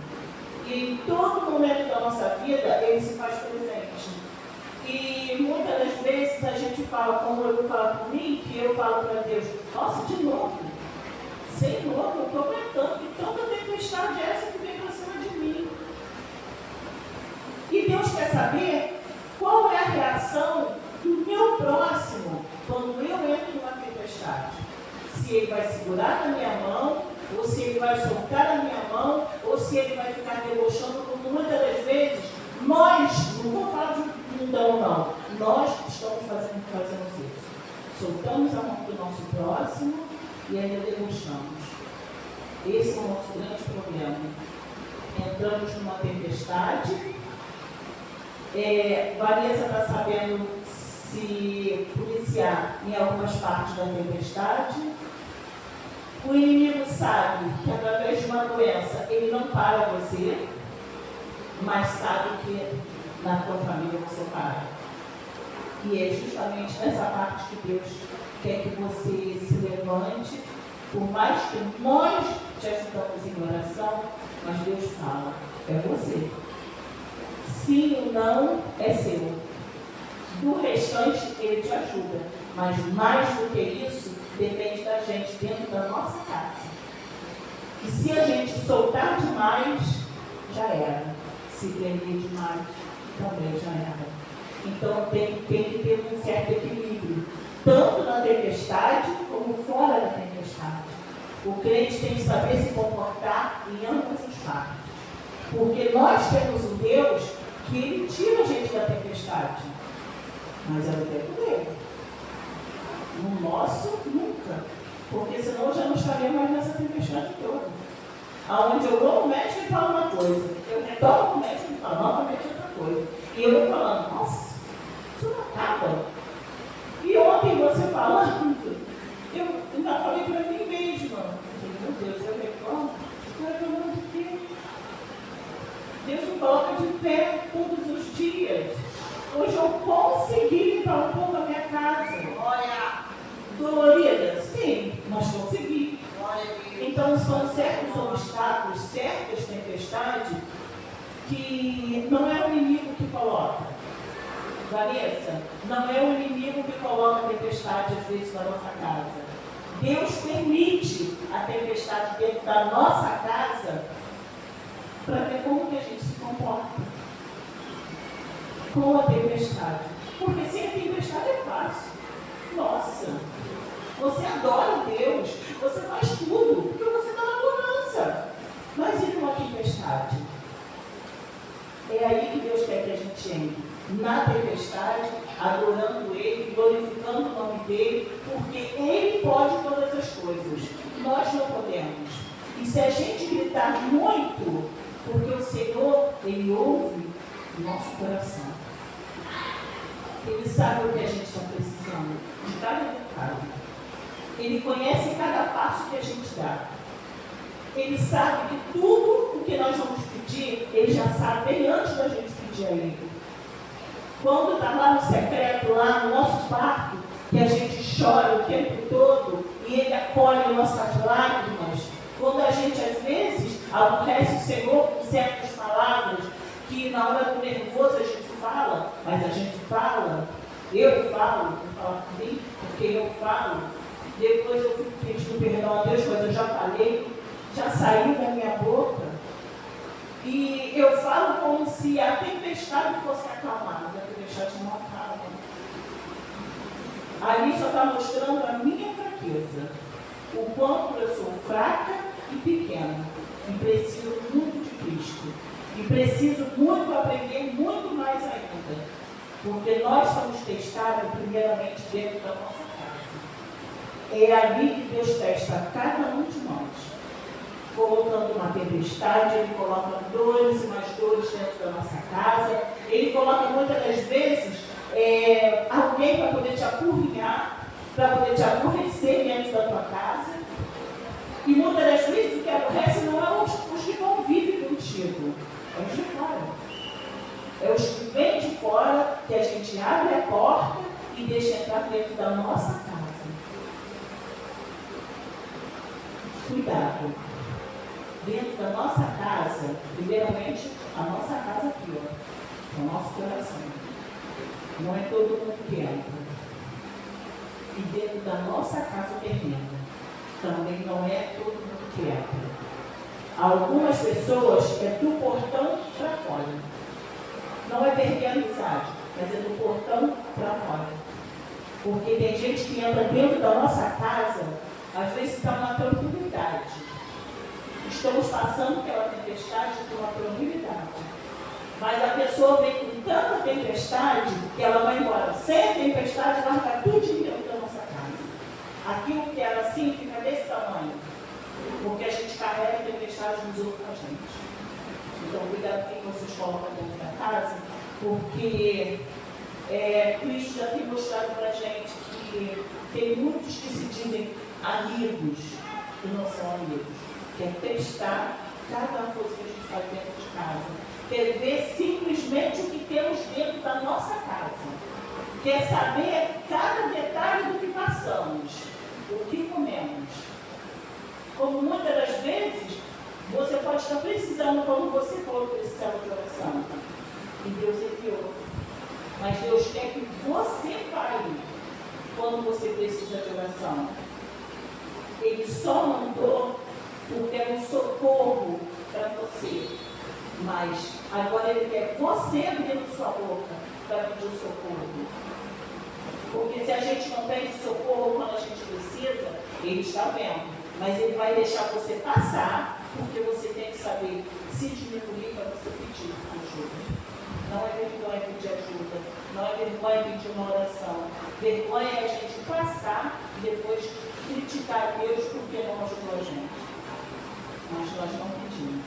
E em todo momento da nossa vida, Ele se faz presente. E muitas das vezes a gente fala, como eu vou falar por mim, que eu falo para Deus: nossa, de novo, Senhor, eu estou aguentando, segurar na minha mão, ou se ele vai soltar a minha mão, ou se ele vai ficar debochando, como muitas das vezes nós, não vou falar de mundão não, nós estamos fazendo isso. Soltamos a mão do nosso próximo e ainda debochamos. Esse é o nosso grande problema. Entramos numa tempestade. Vanessa está sabendo se policiar em algumas partes da tempestade. O inimigo sabe que através de uma doença ele não para você, mas sabe que na tua família você para. E é justamente nessa parte que Deus quer que você se levante, por mais que nós te ajudamos em oração, mas Deus fala, é você. Sim ou não é seu. Do restante ele te ajuda, mas mais do que isso, depende da gente dentro da nossa casa. E se a gente soltar demais, já era. Se prender demais, também já era. Então tem que ter um certo equilíbrio, tanto na tempestade como fora da tempestade. O crente tem que saber se comportar em ambas as partes. Porque nós temos um Deus que ele tira a gente da tempestade. Mas é o tempo dele. No nosso, nunca. Porque senão eu já não estaria mais nessa tempestade toda. Aonde eu vou no médico e falo uma coisa. Eu retorno no médico e falo novamente outra coisa. E eu vou falando, nossa, isso não acaba. E ontem você falando, eu ainda falei para mim mesma. Meu Deus, eu reclamo. Estou reclamando de quê? Deus me coloca de pé todos os dias. Hoje eu consegui limpar um pouco a minha casa. Olha, Dolorida? Sim, mas consegui. olha, Então são certos obstáculos, certas tempestades que não é o inimigo que coloca. Vanessa, não é o inimigo que coloca a tempestade às vezes na nossa casa. Deus permite a tempestade dentro da nossa casa para ver como que a gente se comporta com a tempestade. Porque sem a tempestade é fácil. Nossa, você adora Deus, você faz tudo, porque você está na bonança. Mas e numa tempestade? É aí que Deus quer que a gente entre. Na tempestade, adorando Ele, glorificando o nome dEle, porque Ele pode todas as coisas. Nós não podemos. E se a gente gritar muito, porque o Senhor, Ele ouve o nosso coração. Ele sabe o que a gente está precisando, de cada detalhe. Ele conhece cada passo que a gente dá. Ele sabe que tudo o que nós vamos pedir, Ele já sabe bem antes da gente pedir a Ele. Quando está lá no secreto, lá no nosso quarto, que a gente chora o tempo todo e Ele acolhe nossas lágrimas, quando a gente às vezes aborrece o Senhor com certas palavras, que na hora do nervoso a gente fala, mas a gente fala, eu falo, vou falar por mim, porque eu falo, depois eu fico pedindo perdão a Deus, mas eu já falei, já saiu da minha boca. E eu falo como se a tempestade fosse acalmar, mas a tempestade não acalma. Ali só está mostrando a minha fraqueza, o quanto eu sou fraca e pequena, e preciso muito de Cristo, e preciso muito aprender, muito mais ainda, porque nós somos testados primeiramente dentro da nossa casa. É ali que Deus testa cada um de nós. Colocando uma tempestade, Ele coloca dores e mais dores dentro da nossa casa. Ele coloca muitas das vezes alguém para poder te apurrinhar, para poder te aborrecer dentro da tua casa. E muitas das vezes o que aborrece não é os que convivem contigo, é os de fora. É os que vêm de fora que a gente abre a porta e deixa entrar dentro da nossa casa. Cuidado. Dentro da nossa casa, primeiramente, a nossa casa aqui, ó, o nosso coração. Não é todo mundo que entra. E dentro da nossa casa terrena, também não é todo mundo que entra. Algumas pessoas é do portão para fora. Não é perder a amizade, mas é do portão para fora. Porque tem gente que entra dentro da nossa casa Às vezes está uma tranquilidade. Estamos passando pela tempestade com uma tranquilidade. Mas a pessoa vem com tanta tempestade que ela vai embora. Sem a tempestade, larga tudo dentro da nossa casa. Aquilo que era assim fica desse tamanho. Porque a gente carrega a tempestade dos outros com a gente. Então, cuidado com quem vocês colocam dentro da casa, porque Cristo já tem mostrado para a gente que tem muitos que se dizem amigos e não são amigos. Quer testar cada coisa que a gente faz dentro de casa. Quer ver simplesmente o que temos dentro da nossa casa. Quer saber cada detalhe do que passamos, o que comemos. Como muitas das vezes, você pode estar precisando, como você falou, precisava de oração. E Deus enviou. Mas Deus quer que você fale quando você precisa de oração. Ele só mandou porque é um socorro para você. Mas agora Ele quer você abrir sua boca para pedir socorro. Porque se a gente não pede socorro quando a gente precisa, Ele está vendo. Mas Ele vai deixar você passar, porque você tem que saber se diminuir para você pedir ajuda. Não é vergonha pedir ajuda. Não é vergonha pedir uma oração. Vergonha é a gente passar e depois criticar Deus porque não ajudou a gente. Mas nós não pedimos.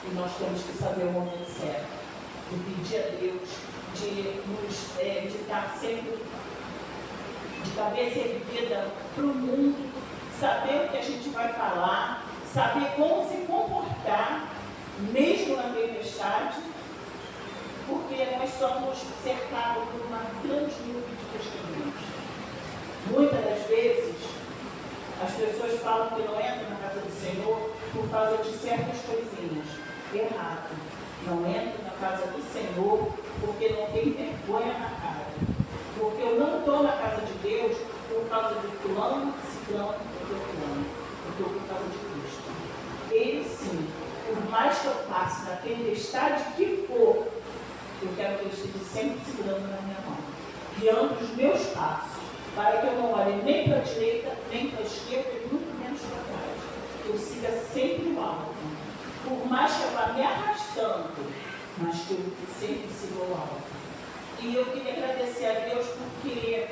E nós temos que saber o momento certo. De pedir a Deus, de estar sempre de cabeça erguida para o mundo, saber o que a gente vai falar, saber como se comportar, mesmo na tempestade, porque nós somos cercados por uma grande nuvem de testemunhos. Muitas das vezes, as pessoas falam que não entram na casa do Senhor por causa de certas coisinhas. Errado. Não entro na casa do Senhor porque não tem vergonha na cara. Porque eu não estou na casa de Deus por causa de fulano, ciclano ou fulano. Eu estou por causa de Cristo. Ele sim, por mais que eu passe na tempestade que for, eu quero que ele esteja sempre segurando na minha mão, guiando os meus passos, para que eu não olhe nem para a direita, nem para a esquerda e muito menos para trás. Que eu siga sempre o alvo. Por mais que eu vá me arrastando, mas que eu sempre siga o alvo. E eu queria agradecer a Deus porque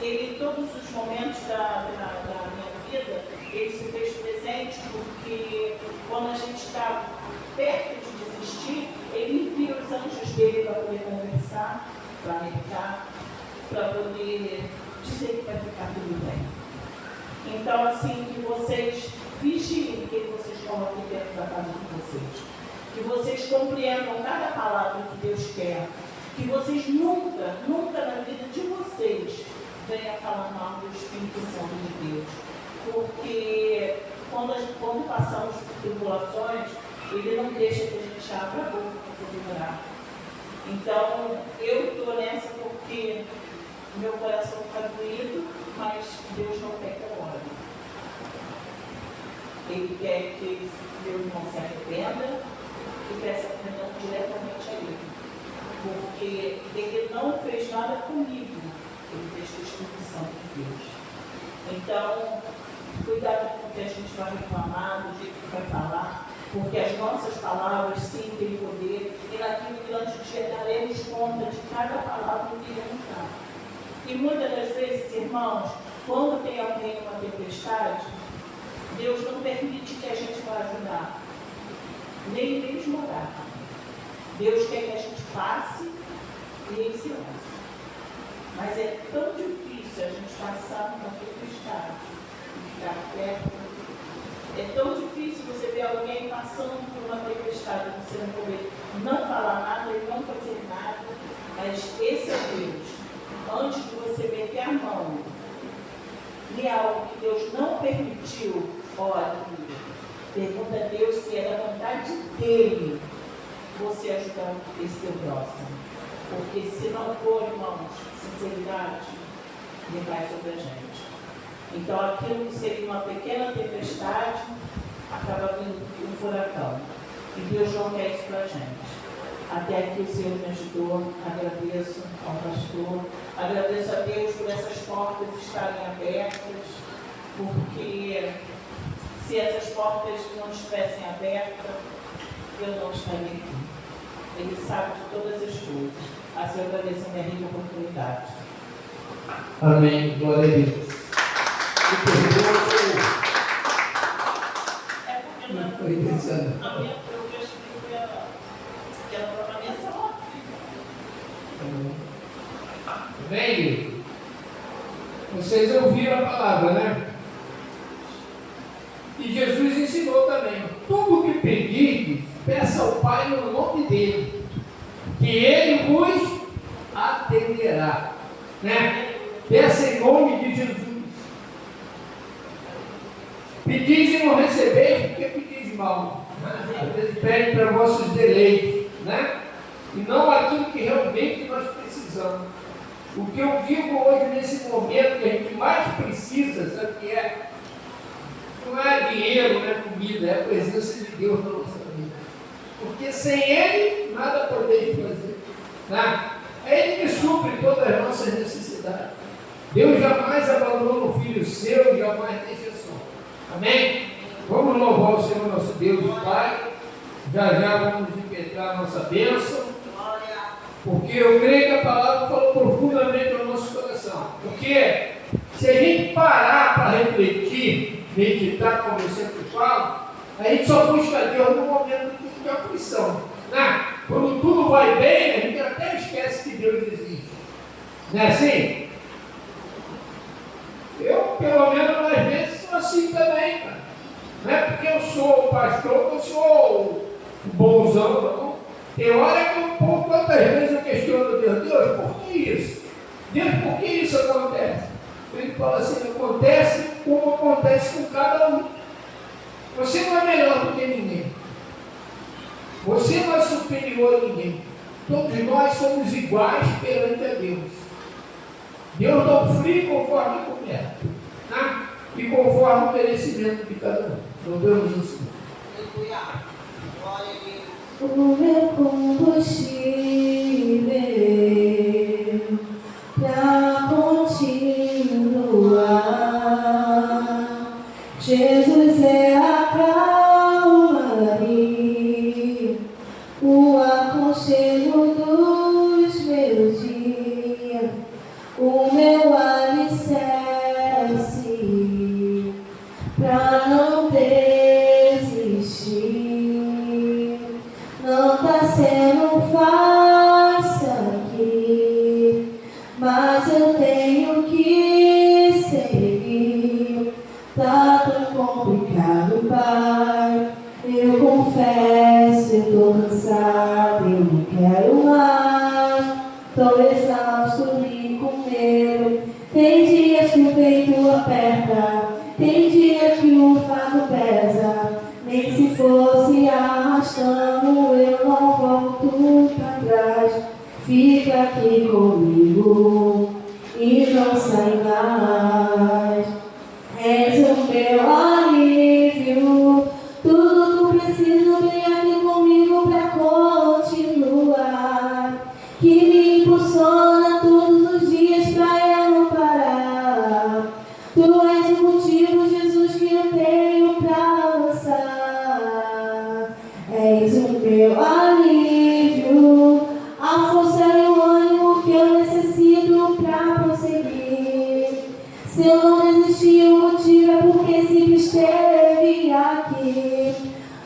Ele, em todos os momentos da minha vida, Ele se fez presente, porque quando a gente está perto de desistir, Ele envia os anjos dele para poder conversar, para meditar, para poder dizer que vai ficar tudo bem. Então, assim, que vocês vigiem o que vocês colocam dentro da casa de vocês. Que vocês compreendam cada palavra que Deus quer. Que vocês nunca, nunca na vida de vocês venham falar mal do Espírito Santo de Deus. Porque quando passamos por tribulações, Ele não deixa que a gente abra a boca para poder orar. Então, eu estou nessa porque meu coração está doído, mas Deus não quer que eu ore. Ele quer que meu irmão se arrependa e peça perdão diretamente a Ele. Porque Ele não fez nada comigo, Ele fez com o Espírito Santo de Deus. Então, cuidado com o que a gente vai reclamar, do jeito que vai falar, porque as nossas palavras sim têm poder, e naquilo que durante o dia daremos conta de cada palavra que iremos dar. E muitas das vezes, irmãos, quando tem alguém em uma tempestade, Deus não permite que a gente vá ajudar, nem mesmo orar. Deus quer que a gente passe e em silêncio. Mas é tão difícil a gente passar numa tempestade e ficar perto. É tão difícil você ver alguém passando por uma tempestade, você não poder não falar nada e não fazer nada. Mas esse é Deus. Antes de você meter a mão em algo que Deus não permitiu, ore. Pergunta a Deus se é da vontade dEle você ajudar esse teu próximo. Porque se não for, irmãos, sinceridade, recai sobre a gente. Então, aquilo que seria uma pequena tempestade, acaba vindo um furacão. E Deus não quer isso para a gente. Até aqui o Senhor me ajudou, agradeço ao pastor, agradeço a Deus por essas portas estarem abertas, porque se essas portas não estivessem abertas, eu não estaria aqui. Ele sabe de todas as coisas. A Senhor agradeço a minha rica oportunidade. Amém. Glória a Deus. É porque não Foi pensando. a minha própria filha, que ela para a minha saúde. Amém? Vocês ouviram a palavra, né? E Jesus ensinou também: tudo que pedir, peça ao Pai no nome dele, que ele vos atenderá. Né? Peça em nome de Jesus. Pedis e não recebeis, porque pedis mal. Às vezes pedem para vossos deleites, né? E não aquilo que realmente nós precisamos. O que eu digo hoje, nesse momento, que a gente mais precisa, sabe o que é? Não é dinheiro, não é comida, é a presença de Deus na nossa vida. Porque sem Ele, nada podemos fazer. Né? É Ele que supre todas as nossas necessidades. Deus jamais abandona o Filho seu, jamais deixa só. Amém? Vamos louvar o Senhor nosso Deus e Pai. Já vamos impetrar a nossa bênção. Porque eu creio que a palavra falou profundamente no nosso coração. Porque se a gente parar para refletir, meditar, como eu sempre falo, a gente só busca Deus no momento de aflição. Né? Quando tudo vai bem, a gente até esquece que Deus existe. Não é assim? Eu, pelo menos, às vezes, sou assim também, cara. Não é porque eu sou o pastor que eu sou o bonzão, não. Tem hora que eu, quantas vezes eu questiono Deus, por que isso? Deus, por que isso acontece? Ele fala assim: acontece como acontece com cada um. Você não é melhor do que ninguém. Você não é superior a ninguém. Todos nós somos iguais perante a Deus. Deus não fria conforme a comer, né? E conforme o merecimento de cada um. Então Deus nos ensina. O meu combustível para continuar. Jesus é a calmaria, o aconchego dos meus dias, o meu alicerce para não desistir. Não tá sendo fácil aqui, mas eu tenho que seguir. Tá tão complicado, Pai. Eu confesso, eu tô cansado, eu não quero mais. Tô exausto e com medo. Tem dias que o peito aperta, tem dia que o fardo pesa. Nem se fosse arrastando, eu não volto pra trás. Fica aqui comigo e não sai mais. És o meu alívio, tudo que preciso vem aqui comigo pra continuar. Que me impulsiona todos os dias pra eu não parar. Tu és o motivo, Jesus, que eu tenho pra avançar. És o meu alívio, a força e o ânimo que eu necessito pra prosseguir. Se eu não desisti, o motivo é porque sempre esteve aqui.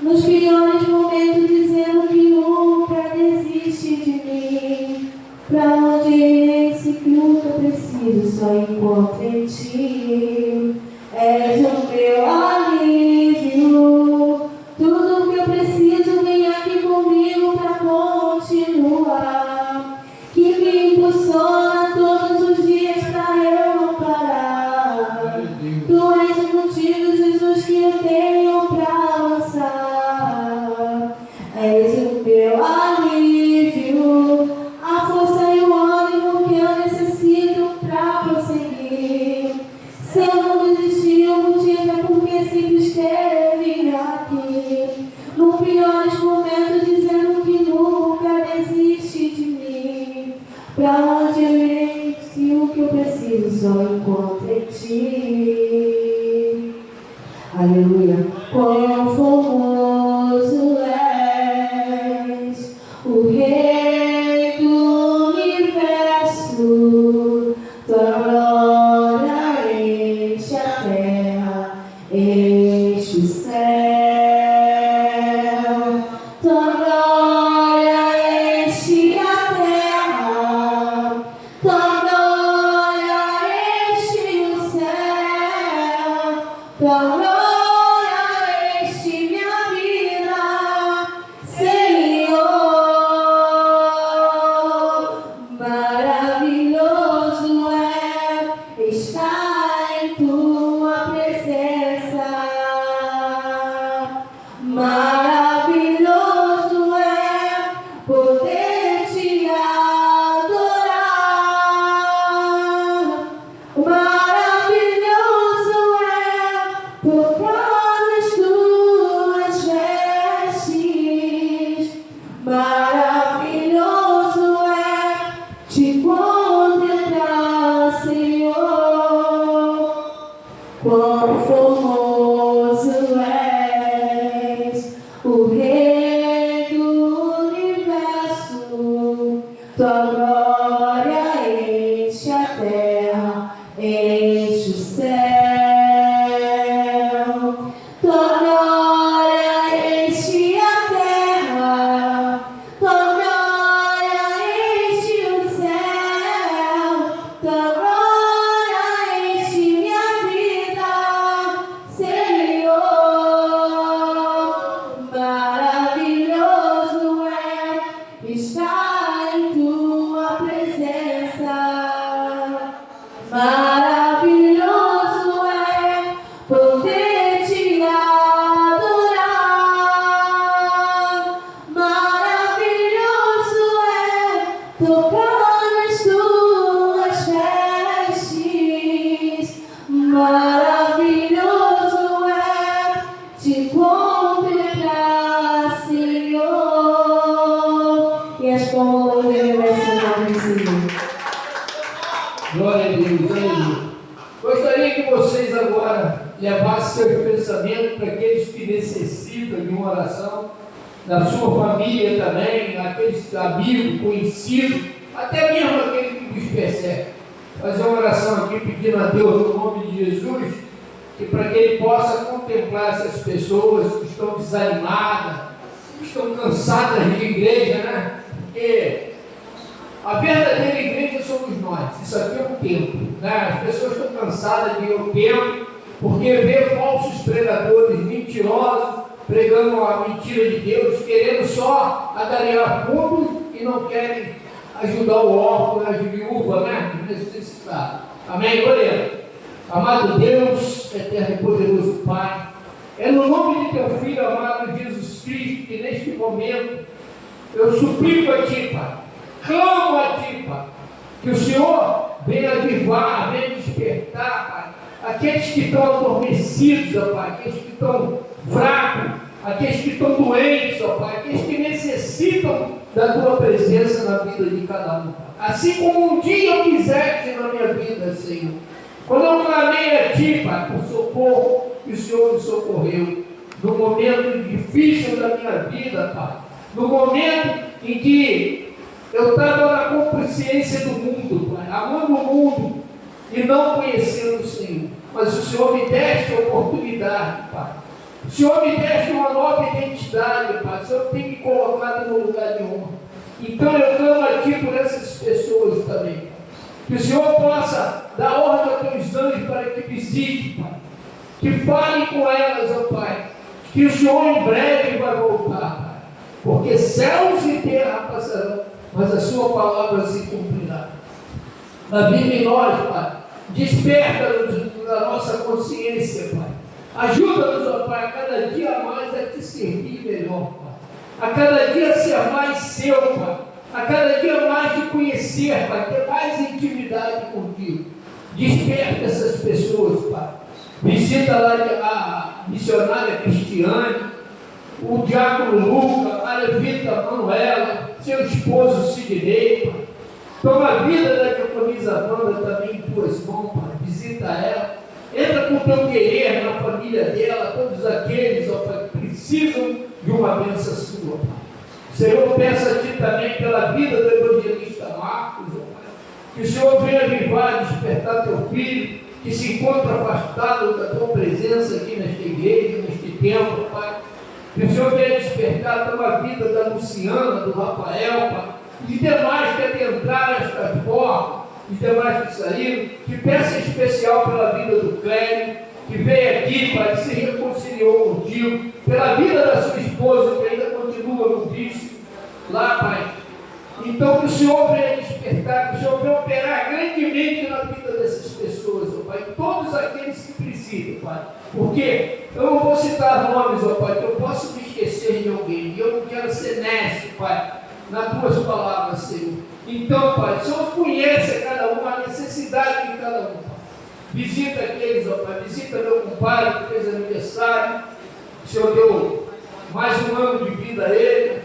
Nos piores momentos, dizendo que nunca desiste de mim. Pra onde irei se tudo que eu preciso só encontro em ti. És o meu alívio, tudo que eu preciso vem aqui comigo pra continuar. Que me impulsiona todos os dias pra eu não parar. Tu és o motivo, Jesus, que eu tenho pra avançar. Maravilhoso é poder te adorar. Maravilhoso é tocar nas tuas vestes. Maravilhoso é te contemplar, Senhor. Quão formoso és, o Rei do universo. Tua glória enche a terra, enche o céu. Tua glória enche a terra, tua glória enche o céu. Tua glória enche minha vida, Senhor. Maravilhoso é estar em tua presença. Maravilhoso é poder te adorar. Maravilhoso é tocar nas tuas vestes. Maravilhoso é te contemplar, Senhor. E as palmas nesse nome, Senhor. Glória a Deus, aleluia. Gostaria que vocês agora levassem seus pensamentos para aqueles que necessitam de uma oração, da sua família também, aqueles amigos, conhecidos, até mesmo aquele que nos persegue. Fazer uma oração aqui pedindo a Deus, no nome de Jesus, que para que Ele possa contemplar essas pessoas que estão desanimadas, que estão cansadas de igreja, né? Porque a verdadeira igreja somos nós. Isso aqui é um templo, né? As pessoas estão cansadas de ir ao templo porque vê falsos pregadores mentirosos pregando a mentira de Deus, querendo só angariar fundos e não querem ajudar o órfão, a viúva, né? Necessitado. Amém? Glória. Amado Deus, eterno e poderoso Pai, é no nome de teu Filho amado Jesus Cristo que neste momento eu suplico a Ti, Pai. Clamo a Ti, Pai, que o Senhor venha avivar, venha despertar, Pai, aqueles que estão adormecidos, ó Pai, aqueles que estão fracos, aqueles que estão doentes, ó Pai, aqueles que necessitam da Tua presença na vida de cada um, Pai. Assim como um dia eu quiseste na minha vida, Senhor, quando eu clamei a Ti, Pai, por socorro, que o Senhor me socorreu, no momento difícil da minha vida, Pai, no momento em que eu estava na consciência do mundo, Pai, amando o mundo e não conhecendo o Senhor. Mas o Senhor me deste a oportunidade, Pai. O Senhor me deste uma nova identidade, Pai. O Senhor tem me colocado no lugar de honra. Então eu clamo a Ti por essas pessoas também, Pai. Que o Senhor possa dar ordem aos Teus anjos para que visite, Pai. Que fale com elas, ó Pai. Que o Senhor em breve vai voltar, Pai. Porque céus e terra passarão, mas a Sua palavra se cumprirá. Vive em nós, Pai. Desperta-nos da nossa consciência, Pai. Ajuda-nos, ó Pai, a cada dia mais a Te servir melhor, Pai. A cada dia ser mais Seu, Pai. A cada dia mais Te conhecer, Pai. Ter mais intimidade contigo. Desperta essas pessoas, Pai. Visita lá a missionária Cristiane, o diácono Luca, a levita Manuela, seu esposo Sidney, Pai. Toma a vida da diaconisa Wanda também em Tuas mãos, Pai. Visita ela. Entra com o Teu querer na família dela, todos aqueles, ó Pai, que precisam de uma bênção Sua, Pai. Senhor, peço a Ti também pela vida do evangelista Marcos, ó Pai. Que o Senhor venha avivar, despertar Teu filho, que se encontra afastado da Tua presença aqui nesta igreja, neste templo, Pai. Que o Senhor venha despertar a vida da Luciana, do Rafael, Pai, e de demais que adentraram esta porta, de demais que saíram. Que peça especial pela vida do Clélio, que veio aqui, Pai, que se reconciliou contigo, pela vida da sua esposa, que ainda continua no vício, lá, Pai. Então, que o Senhor venha despertar, que o Senhor venha operar grandemente na vida dessas pessoas, ó Pai, todos aqueles que precisam, Pai. Porque eu não vou citar nomes, ó Pai, que eu posso me quero ser nécio, Pai, nas tuas palavras, Senhor. Então, Pai, o Senhor conhece a cada um, a necessidade de cada um, Pai. Visita aqueles, ó Pai, visita meu compadre que fez aniversário. O Senhor deu mais um ano de vida a ele.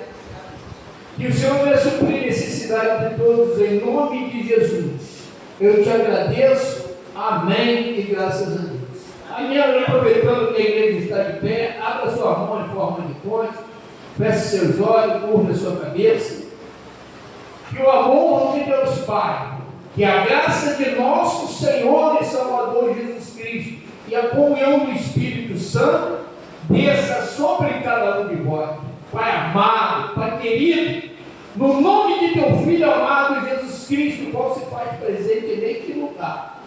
Que o Senhor vai suprir a necessidade de todos, em nome de Jesus. Eu te agradeço. Amém e graças a Deus. Amém. Aproveitando que a igreja está de pé, abra sua mão em forma de ponte, feche seus olhos, curva sua cabeça. Que o amor de Deus Pai, que a graça de nosso Senhor e Salvador Jesus Cristo e a comunhão do Espírito Santo desça sobre cada um de vós. Pai amado, Pai querido, no nome de teu Filho amado Jesus Cristo, qual se faz presente neste lugar.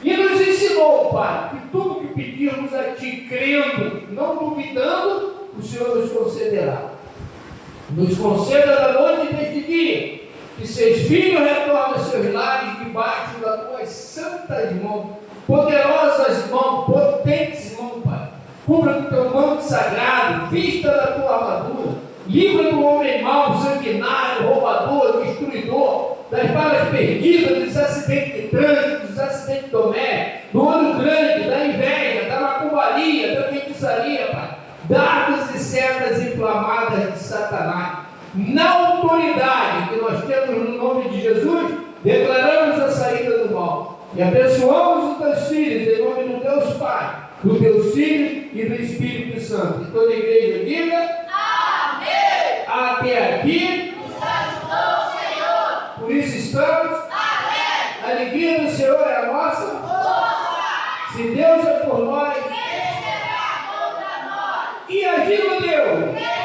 E nos ensinou, Pai, que tudo que pedirmos a Ti, crendo, não duvidando, o Senhor nos concederá. Nos conceda da noite deste dia, que seus filhos retornem aos seus lares debaixo das tuas santas mãos, poderosas mãos, potentes mãos, Pai. Cubra com teu manto sagrado, vista da tua armadura, livra do homem mau, sanguinário, roubador, destruidor, das balas perdidas, dos acidentes de trânsito, dos acidentes domésticos, do olho grande, da inveja, da macumbaria, da feitiçaria, Pai. Dardos e setas inflamadas de Satanás. Na autoridade que nós temos no nome de Jesus, declaramos a saída do mal. E abençoamos os teus filhos em nome do Deus Pai, do teu Filho e do Espírito Santo. E toda a igreja diga: Amém. Até aqui Nos ajudou o Senhor. por isso estamos. Amém. A alegria do Senhor é a nossa. Força. Se Deus é por nós, Quem será contra nós? e agindo Deus, Quem